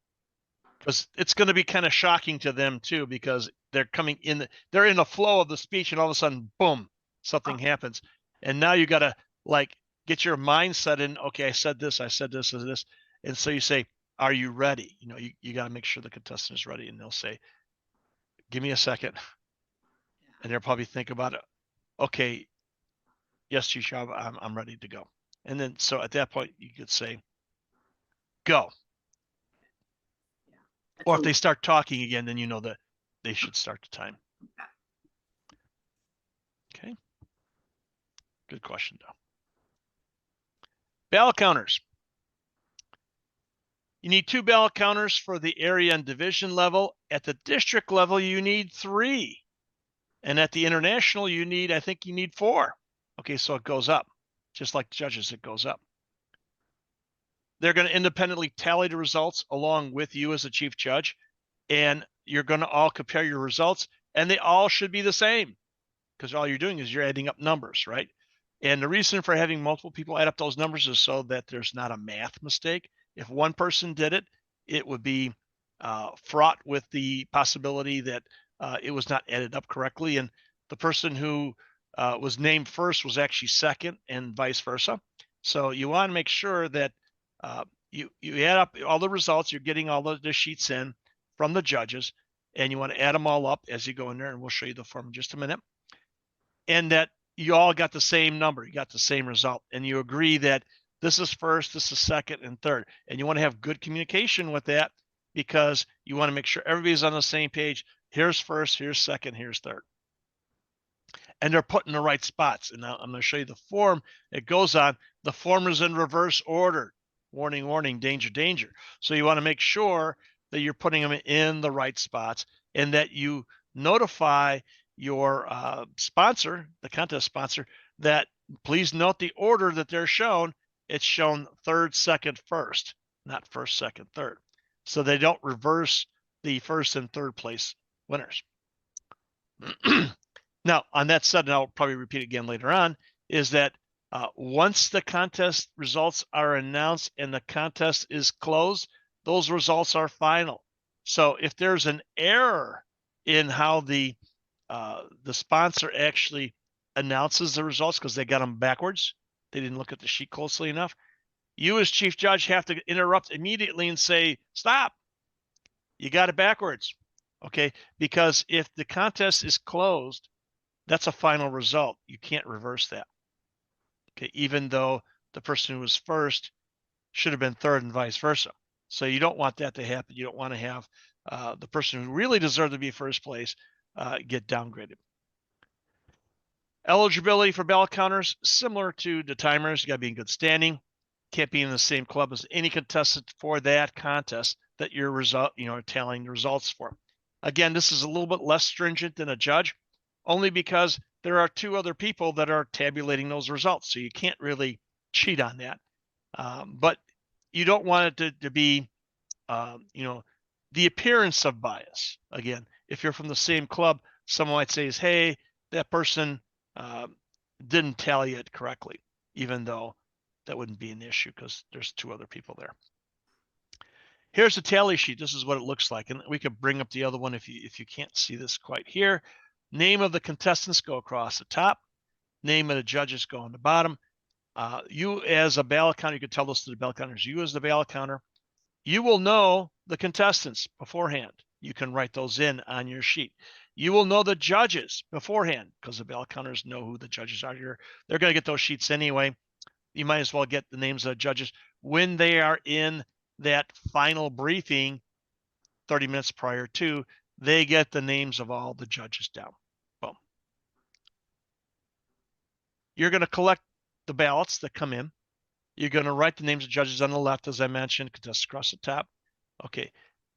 because it's going to be kind of shocking to them too, because they're coming in, they're in the flow of the speech, and all of a sudden, boom, something happens. And now you got to like get your mindset in, okay, I said this, and this. And so you say, are you ready? You got to make sure the contestant is ready, and they'll say, give me a second. And they'll probably think about it. Okay, yes, Chief Judge, I'm ready to go. And then, so at that point, you could say, go. Or if they start talking again, then you know that they should start the time. Okay. Good question, though. Ballot counters. You need 2 ballot counters for the area and division level. At the district level, you need 3. And at the international, I think you need 4. Okay, so it goes up. Just like judges, it goes up. they're going to independently tally the results along with you as the chief judge, and you're going to all compare your results, and they all should be the same, because all you're doing is you're adding up numbers, right? And the reason for having multiple people add up those numbers is so that there's not a math mistake. If one person did it, it would be fraught with the possibility that it was not added up correctly, and the person who was named first was actually second, and vice versa. So you want to make sure that you add up all the results. You're getting all the sheets in from the judges, and you want to add them all up as you go in there, and we'll show you the form in just a minute. And that you all got the same number, you got the same result, and you agree that this is first, this is second, and third. And you want to have good communication with that, because you want to make sure everybody's on the same page. Here's first, here's second, here's third. And they're put in the right spots. And now I'm going to show you the form it goes on. The form is in reverse order. Warning, warning, danger, danger. So you want to make sure that you're putting them in the right spots, and that you notify your sponsor, the contest sponsor, that please note the order that they're shown. It's shown third, second, first, not first, second, third. So they don't reverse the first and third place winners. Now, on that said, and I'll probably repeat again later on, is that once the contest results are announced and the contest is closed, those results are final. So if there's an error in how the sponsor actually announces the results, because they got them backwards, they didn't look at the sheet closely enough, you as chief judge have to interrupt immediately and say, stop, you got it backwards. Okay, because if the contest is closed, that's a final result. You can't reverse that. Okay, even though the person who was first should have been third and vice versa. So you don't want that to happen. You don't want to have the person who really deserved to be first place get downgraded. Eligibility for ballot counters, similar to the timers. You got to be in good standing. Can't be in the same club as any contestant for that contest that you're tallying the results for. Again, this is a little bit less stringent than a judge, only because there are two other people that are tabulating those results. So you can't really cheat on that. But you don't want it to be, the appearance of bias. Again, if you're from the same club, someone might say, hey, that person didn't tally it correctly, even though that wouldn't be an issue because there's two other people there. Here's the tally sheet. This is what it looks like. And we could bring up the other one if you can't see this quite here. Name of the contestants go across the top. Name of the judges go on the bottom. You as a ballot counter, you could tell this to the ballot counters, you as the ballot counter, you will know the contestants beforehand. You can write those in on your sheet. You will know the judges beforehand because the ballot counters know who the judges are here. They're going to get those sheets anyway. You might as well get the names of the judges when they are in that final briefing 30 minutes prior to. They get the names of all the judges down. Boom. You're going to collect the ballots that come in. You're going to write the names of judges on the left, as I mentioned, contestants across the top. Okay.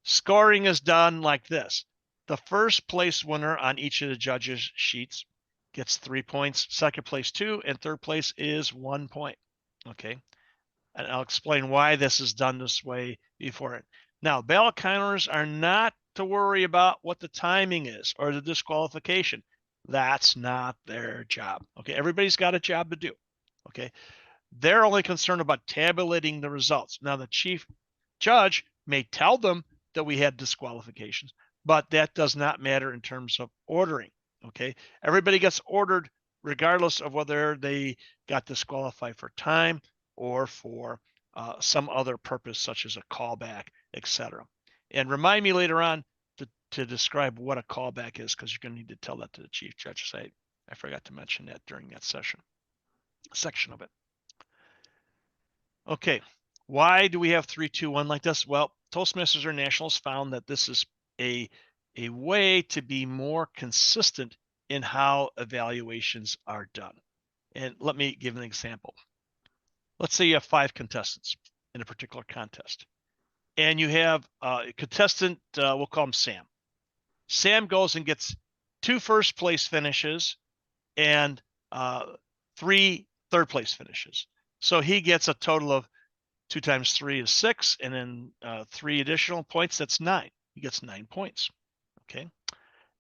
Scoring is done like this. The first place winner on each of the judges' sheets gets 3 points, second place 2, and third place is 1 point. Okay. And I'll explain why this is done this way before it. Now, ballot counters are not to worry about what the timing is or the disqualification. That's not their job. Okay. Everybody's got a job to do. Okay. They're only concerned about tabulating the results. Now, the chief judge may tell them that we had disqualifications, but that does not matter in terms of ordering. Okay. Everybody gets ordered regardless of whether they got disqualified for time or for some other purpose, such as a callback, etc. And remind me later on to describe what a callback is, because you're going to need to tell that to the chief judge. I forgot to mention that during that section of it. Okay, why do we have 3-2-1 like this? Well, Toastmasters Internationals found that this is a way to be more consistent in how evaluations are done. And let me give an example. Let's say you have 5 contestants in a particular contest, and you have a contestant, we'll call him Sam. Sam goes and gets 2 first place finishes and 3 third place finishes. So he gets a total of 2 times 3 is 6, and then 3 additional points, that's 9. He gets 9 points. Okay.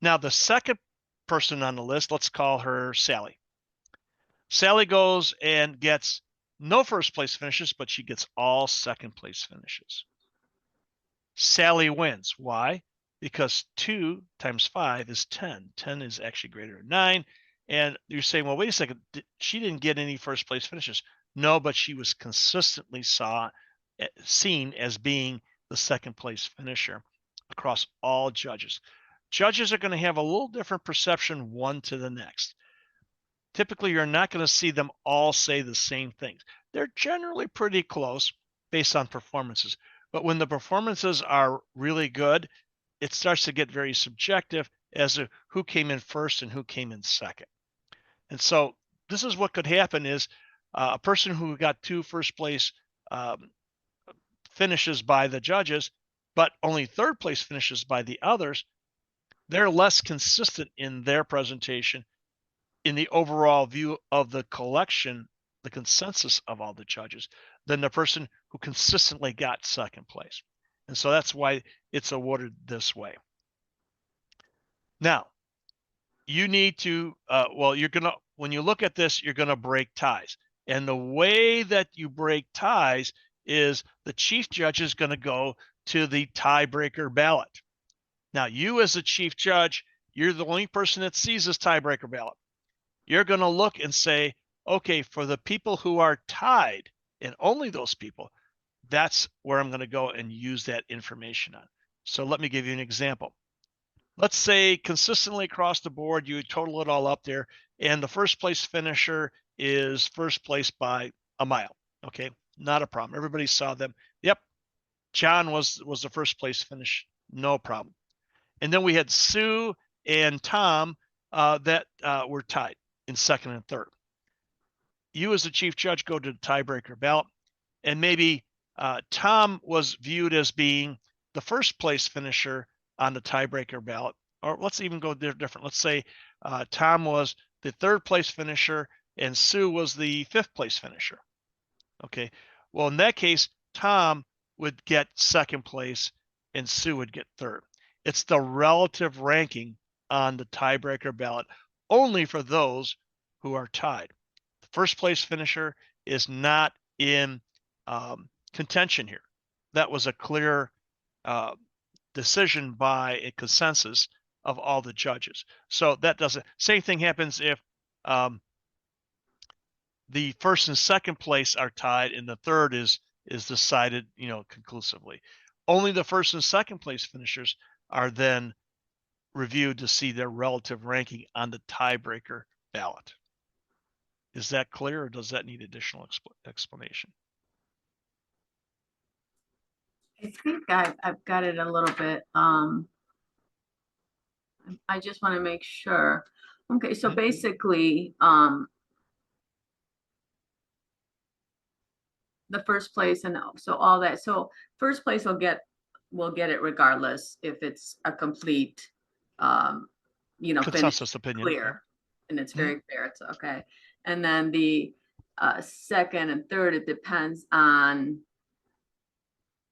Now the second person on the list, let's call her Sally. Sally goes and gets no first place finishes, but she gets all second place finishes. Sally wins. Why? Because 2 times 5 is 10. 10 is actually greater than 9. And you're saying, well, wait a second, she didn't get any first place finishes. No, but she was consistently seen as being the second place finisher across all judges. Judges are going to have a little different perception one to the next. Typically, you're not going to see them all say the same things. They're generally pretty close based on performances. But when the performances are really good, it starts to get very subjective as to who came in first and who came in second. And so this is what could happen is a person who got 2 first place finishes by the judges, but only third place finishes by the others, they're less consistent in their presentation in the overall view of the collection, the consensus of all the judges, than the person who consistently got second place. And so that's why it's awarded this way. Now, you need to, when you look at this, you're going to break ties. And the way that you break ties is the chief judge is going to go to the tiebreaker ballot. Now, you as a chief judge, you're the only person that sees this tiebreaker ballot. You're going to look and say, okay, for the people who are tied, and only those people, that's where I'm going to go and use that information on. So let me give you an example. Let's say consistently across the board, you total it all up there, and the first place finisher is first place by a mile. Okay, not a problem. Everybody saw them. Yep, John was the first place finish, no problem. And then we had Sue and Tom that were tied in second and third. You as the chief judge go to the tiebreaker ballot, and maybe Tom was viewed as being the first place finisher on the tiebreaker ballot. Or let's even go different. Let's say Tom was the third place finisher and Sue was the fifth place finisher. Okay, well, in that case, Tom would get second place and Sue would get third. It's the relative ranking on the tiebreaker ballot only for those who are tied. The first place finisher is not in contention here. That was a clear decision by a consensus of all the judges. So that doesn't, same thing happens if the first and second place are tied and the third is decided, conclusively. Only the first and second place finishers are then reviewed to see their relative ranking on the tiebreaker ballot. Is that clear, or does that need additional explanation? I think I've got it a little bit. I just want to make sure. Okay, so basically, the first place and so all that. So first place will get it regardless if it's a complete, Consensus opinion. Clear, and it's very clear. It's okay. And then the second and third, it depends on.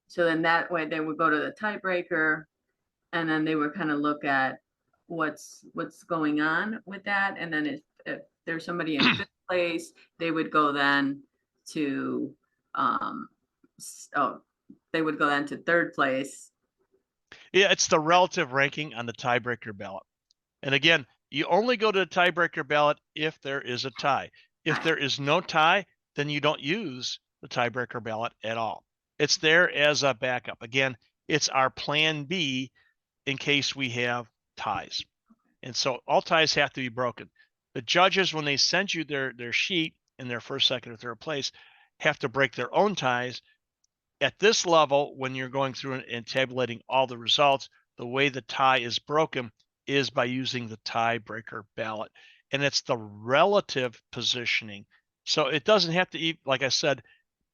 So then that way they would go to the tiebreaker, and then they would kind of look at what's going on with that. And then if there's somebody in fifth place, they would go then to third place. Yeah, it's the relative ranking on the tiebreaker ballot. And again, you only go to the tiebreaker ballot if there is a tie. If there is no tie, then you don't use the tiebreaker ballot at all. It's there as a backup. Again, it's our plan B in case we have ties. And so all ties have to be broken. The judges, when they send you their sheet in their first, second, or third place, have to break their own ties. At this level, when you're going through and tabulating all the results, the way the tie is broken is by using the tiebreaker ballot. And it's the relative positioning. So it doesn't have to be, like I said,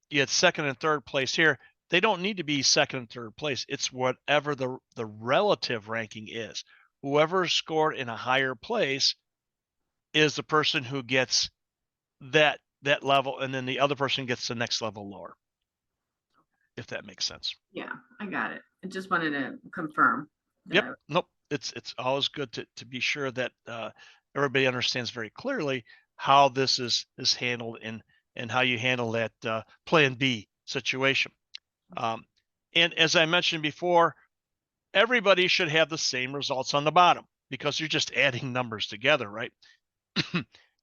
you had second and third place here. They don't need to be second and third place. It's whatever the relative ranking is. Whoever scored in a higher place is the person who gets that level, and then the other person gets the next level lower. if that makes sense. Yeah, I got it. I just wanted to confirm. Yep. that. Nope. It's always good to be sure that everybody understands very clearly how this is handled and how you handle that plan B situation. And as I mentioned before, everybody should have the same results on the bottom because you're just adding numbers together, right?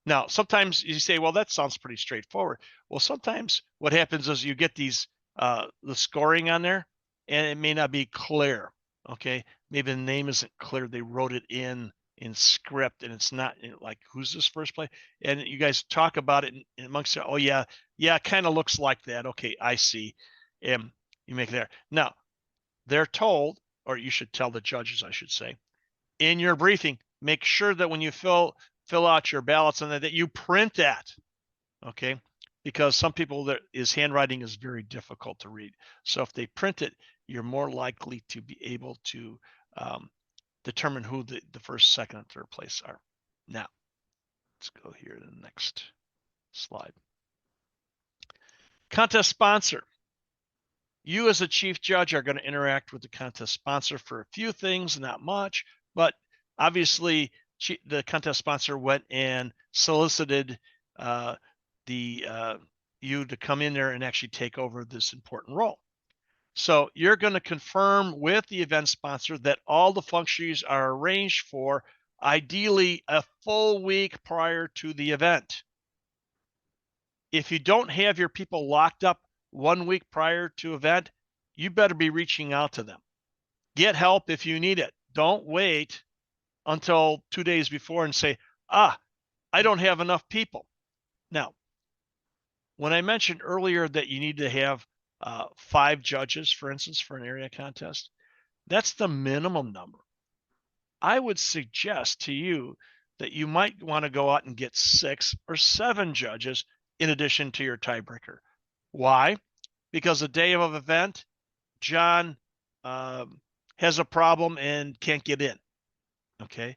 Now, sometimes you say, well, that sounds pretty straightforward. Well, sometimes what happens is you get these the scoring on there and it may not be clear. Okay. Maybe the name isn't clear. They wrote it in script and it's not like, who's this first play? And you guys talk about it in amongst, oh yeah, it kind of looks like that. Okay, I see. And you make it there. Now, they're told, or you should tell the judges, I should say, in your briefing, make sure that when you fill out your ballots and that you print that, okay? Because some people his handwriting is very difficult to read. So if they print it, you're more likely to be able to determine who the first, second, and third place are. Now, let's go here to the next slide. Contest sponsor. You as a chief judge are going to interact with the contest sponsor for a few things, not much, but obviously the contest sponsor went and solicited you to come in there and actually take over this important role. So you're going to confirm with the event sponsor that all the functions are arranged for, ideally a full week prior to the event. If you don't have your people locked up 1 week prior to event, you better be reaching out to them. Get help if you need it. Don't wait until 2 days before and say, I don't have enough people. Now, when I mentioned earlier that you need to have 5 judges, for instance, for an area contest, that's the minimum number. I would suggest to you that you might want to go out and get 6 or 7 judges in addition to your tiebreaker. Why? Because the day of an event, John has a problem and can't get in. Okay.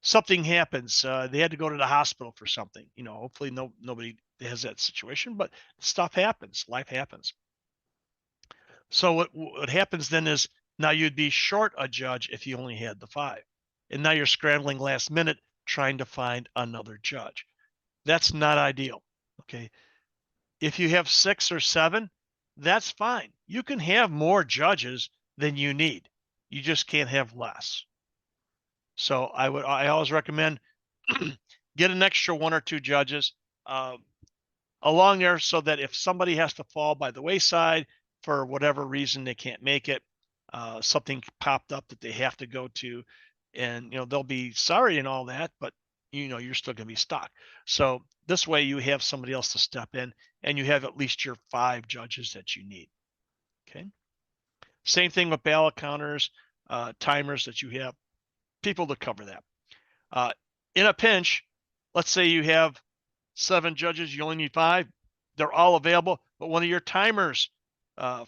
Something happens. They had to go to the hospital for something. Hopefully nobody has that situation, but stuff happens. Life happens. So what happens then is now you'd be short a judge if you only had the 5. And now you're scrambling last minute trying to find another judge. That's not ideal. Okay. If you have 6 or 7, that's fine. You can have more judges than you need. You just can't have less. So I always recommend get an extra 1 or 2 judges along there so that if somebody has to fall by the wayside for whatever reason they can't make it, something popped up that they have to go to, and they'll be sorry and all that, but you're still going to be stuck. So this way you have somebody else to step in and you have at least your 5 judges that you need. Okay. Same thing with ballot counters, timers that you have people to cover that. In a pinch, let's say you have 7 judges, you only need 5. They're all available, but one of your timers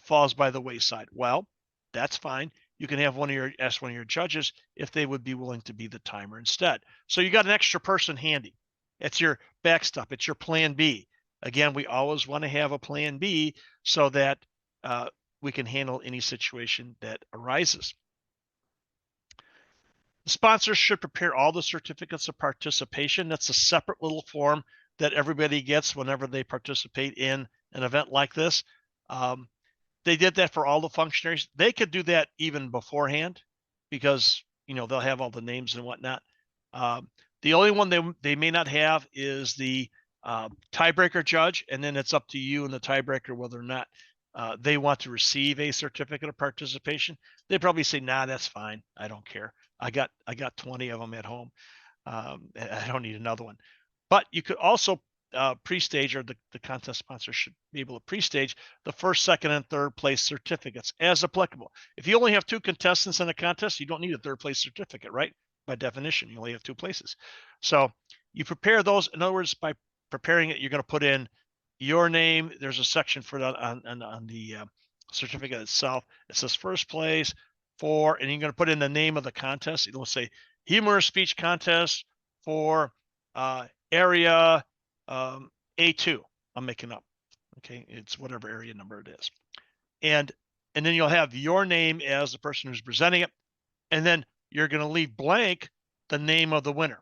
falls by the wayside. Well, that's fine. You can have ask one of your judges if they would be willing to be the timer instead. So you got an extra person handy. It's your backstop. It's your plan B. Again, we always want to have a plan B so that we can handle any situation that arises. The sponsors should prepare all the certificates of participation. That's a separate little form that everybody gets whenever they participate in an event like this. They did that for all the functionaries. They could do that even beforehand because, they'll have all the names and whatnot. The only one they may not have is the tiebreaker judge, and then it's up to you and the tiebreaker whether or not they want to receive a certificate of participation. They probably say, nah, that's fine. I don't care. I got 20 of them at home. I don't need another one. But you could also pre-stage, or the contest sponsor should be able to pre-stage the first, second, and third place certificates as applicable. If you only have 2 contestants in a contest, you don't need a third place certificate, right? By definition, you only have 2 places. So you prepare those. In other words, by preparing it, you're going to put in your name. There's a section for that on the certificate itself. It says first place for, and you're going to put in the name of the contest. It'll say humorous speech contest for area A2. I'm making up. Okay, it's whatever area number it is. and then you'll have your name as the person who's presenting it, and then you're going to leave blank the name of the winner.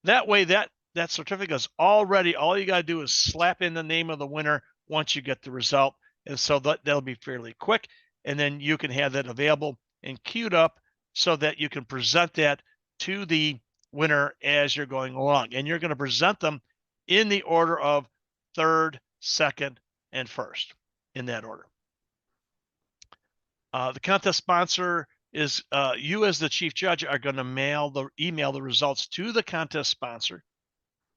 That way, that certificate is already, all you got to do is slap in the name of the winner once you get the result. And so that'll be fairly quick. And then you can have that available and queued up so that you can present that to the winner as you're going along. And you're going to present them in the order of third, second, and first, in that order. The contest sponsor is you, as the chief judge, are going to email the results to the contest sponsor,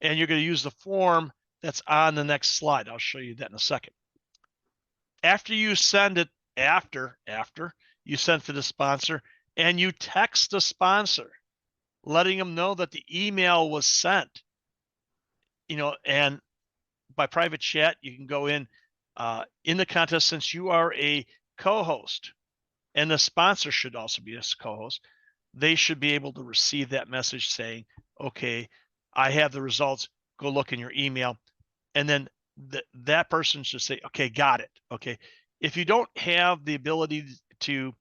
and you're going to use the form that's on the next slide. I'll show you that in a second. After you send it, after you send to the sponsor, and you text the sponsor, letting them know that the email was sent, and by private chat, you can go in the contest, since you are a co-host, and the sponsor should also be a co-host. They should be able to receive that message saying, okay, I have the results, go look in your email. And then that person should say, okay, got it. Okay. If you don't have the ability to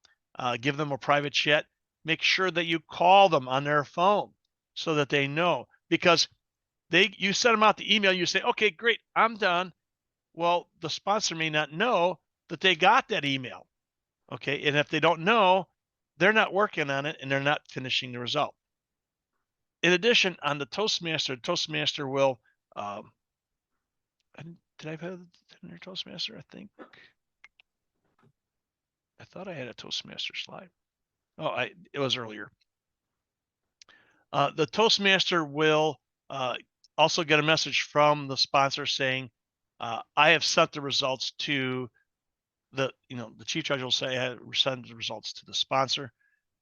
give them a private chat, make sure that you call them on their phone so that they know, because you send them out the email, you say, okay, great, I'm done. Well, the sponsor may not know that they got that email. Okay. And if they don't know, they're not working on it and they're not finishing the result. In addition, on the Toastmaster will, did I have a Toastmaster? I thought I had a Toastmaster slide. Oh, it was earlier. The Toastmaster will also get a message from the sponsor saying, I have sent the results to the chief judge will say, I send the results to the sponsor.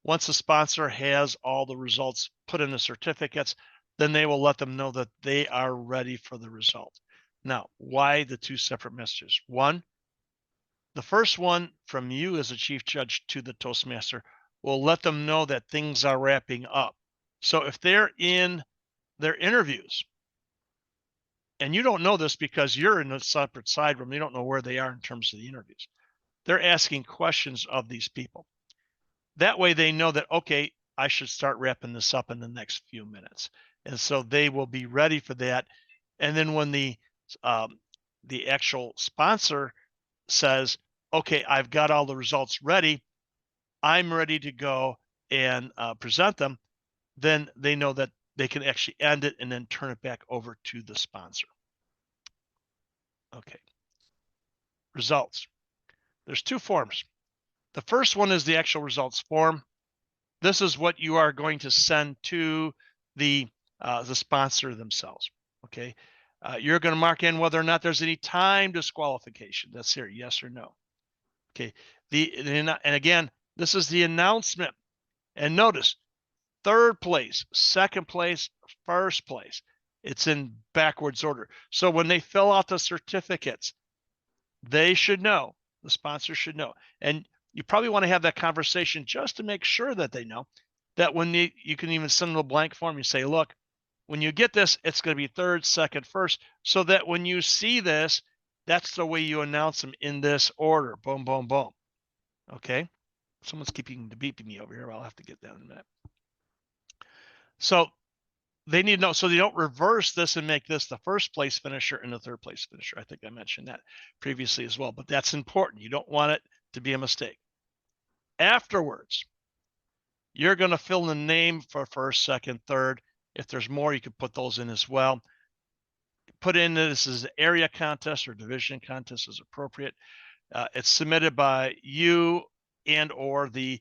Once the sponsor has all the results put in the certificates, then they will let them know that they are ready for the result. Now, why the two separate messages? One, the first one from you as a chief judge to the Toastmaster will let them know that things are wrapping up. So if they're in their interviews, and you don't know this because you're in a separate side room, you don't know where they are in terms of the interviews. They're asking questions of these people. That way they know that, okay, I should start wrapping this up in the next few minutes. And so they will be ready for that. And then when the actual sponsor says, okay, I've got all the results ready, I'm ready to go and present them, then they know that they can actually end it and then turn it back over to the sponsor. Okay. Results. There's two forms. The first one is the actual results form. This is what you are going to send to the sponsor themselves. Okay. You're going to mark in whether or not there's any time disqualification. That's here, yes or no. Okay. And again, this is the announcement. And notice, third place, second place, first place. It's in backwards order. So when they fill out the certificates, they should know, the sponsor should know. And you probably want to have that conversation just to make sure that they know that when you can even send them a blank form, you say, look, when you get this, it's going to be third, second, first, so that when you see this, that's the way you announce them in this order. Boom, boom, boom. Okay. Someone's keeping beeping me over here. I'll have to get that in a minute. So they need to know, so they don't reverse this and make this the first place finisher and the third place finisher. I think I mentioned that previously as well, but that's important. You don't want it to be a mistake. Afterwards, you're going to fill the name for first, second, third. If there's more, you could put those in as well. Put in this is an area contest or division contest as appropriate. It's submitted by you and or the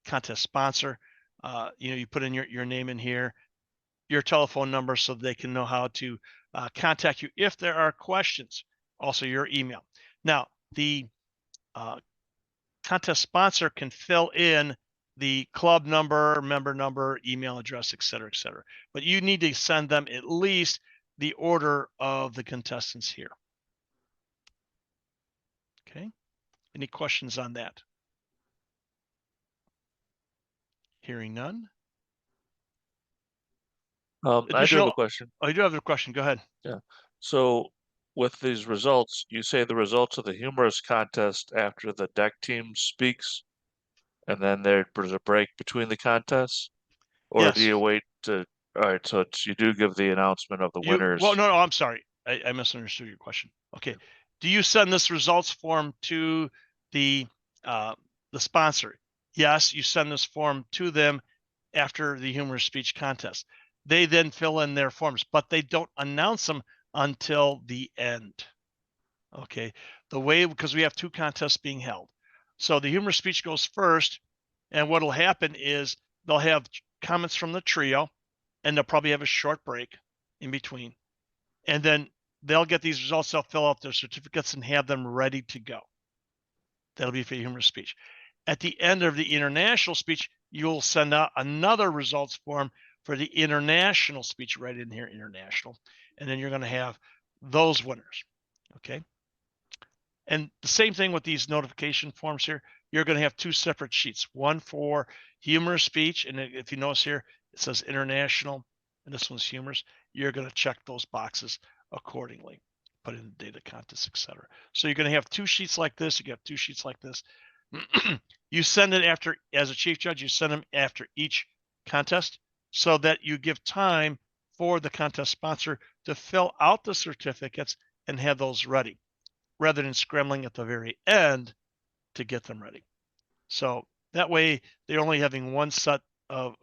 contest sponsor. You put in your name in here, your telephone number so they can know how to contact you if there are questions. Also your email. Now, the contest sponsor can fill in the club number, member number, email address, et cetera, et cetera. But you need to send them at least the order of the contestants here. Okay. Any questions on that? Hearing none. I do have a question. Oh, you do have a question. Go ahead. Yeah. So with these results, you say the results of the humorous contest after the deck team speaks, and then there's a break between the contests? Or do Yes. you wait to, all right, so you do give the announcement of the winners. Well, no, I'm sorry. I misunderstood your question. Okay. Do you send this results form to the sponsor? Yes, you send this form to them after the humorous speech contest. They then fill in their forms, but they don't announce them until the end. Okay. Because we have 2 contests being held. So the humorous speech goes first, and what'll happen is they'll have comments from the trio, and they'll probably have a short break in between. And then they'll get these results, they'll fill out their certificates and have them ready to go. That'll be for humorous speech. At the end of the international speech, you'll send out another results form for the international speech, right in here, international. And then you're going to have those winners. Okay. And the same thing with these notification forms here. You're going to have 2 separate sheets, one for humorous speech. And if you notice here, it says international, and this one's humorous. You're going to check those boxes accordingly, put in the data contest, etc. So you're going to have 2 sheets like this. You have 2 sheets like this. You send it after, as a chief judge, you send them after each contest so that you give time for the contest sponsor to fill out the certificates and have those ready, rather than scrambling at the very end to get them ready. So that way they're only having one set of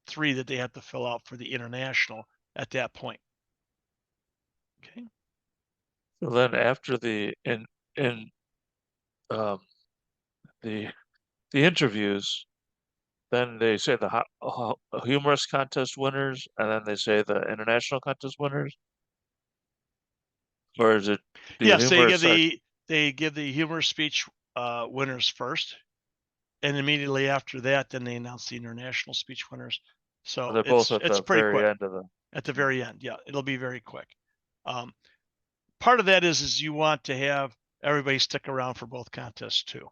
3 that they have to fill out for the international at that point. Okay. So then after the interviews, then they say the humorous contest winners, and then they say the international contest winners? Or is it the Yes, humorous? they give the humorous speech winners first, and immediately after that, then they announce the international speech winners. So They're both at it's the pretty very quick. end of the. At the very end, yeah, it'll be very quick. Part of that is you want to have everybody stick around for both contests too.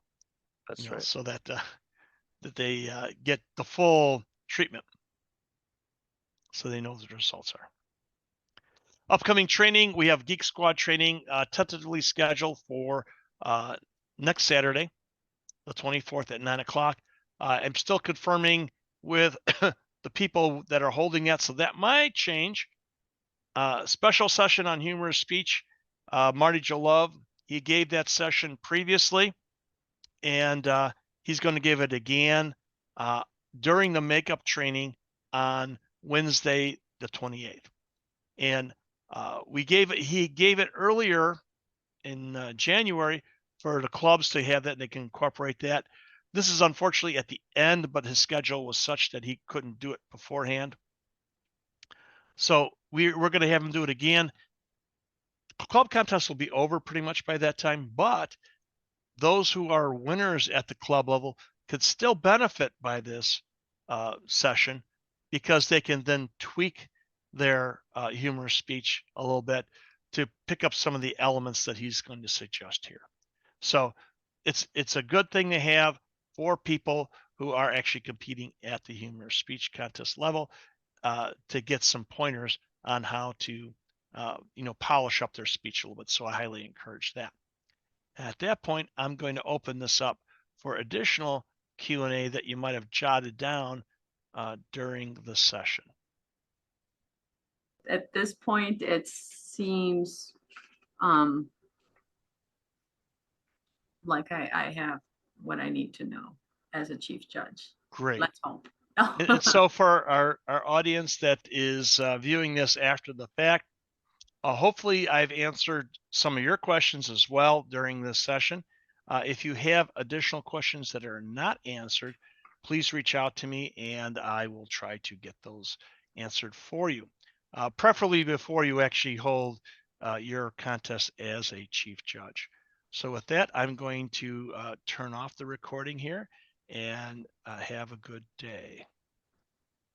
That's right. So that they get the full treatment, so they know what the results are. Upcoming training, we have Geek Squad training tentatively scheduled for next Saturday, the 24th at 9 o'clock. I'm still confirming with the people that are holding that, so that might change. Special session on humorous speech. Marty Jalove, he gave that session previously, and he's going to give it again during the makeup training on Wednesday, the 28th. And he gave it earlier in January for the clubs to have that, and they can incorporate that. This is unfortunately at the end, but his schedule was such that he couldn't do it beforehand. So we're going to have him do it again. Club contest will be over pretty much by that time, but those who are winners at the club level could still benefit by this session, because they can then tweak their humorous speech a little bit to pick up some of the elements that he's going to suggest here. So it's a good thing to have for people who are actually competing at the humorous speech contest level to get some pointers on how to polish up their speech a little bit. So I highly encourage that. At that point, I'm going to open this up for additional Q&A that you might have jotted down during the session. At this point, it seems like I have what I need to know as a chief judge. Great. Let's hope. And so for our audience that is viewing this after the fact, hopefully I've answered some of your questions as well during this session. If you have additional questions that are not answered, please reach out to me and I will try to get those answered for you, preferably before you actually hold your contest as a chief judge. So with that, I'm going to turn off the recording here and have a good day.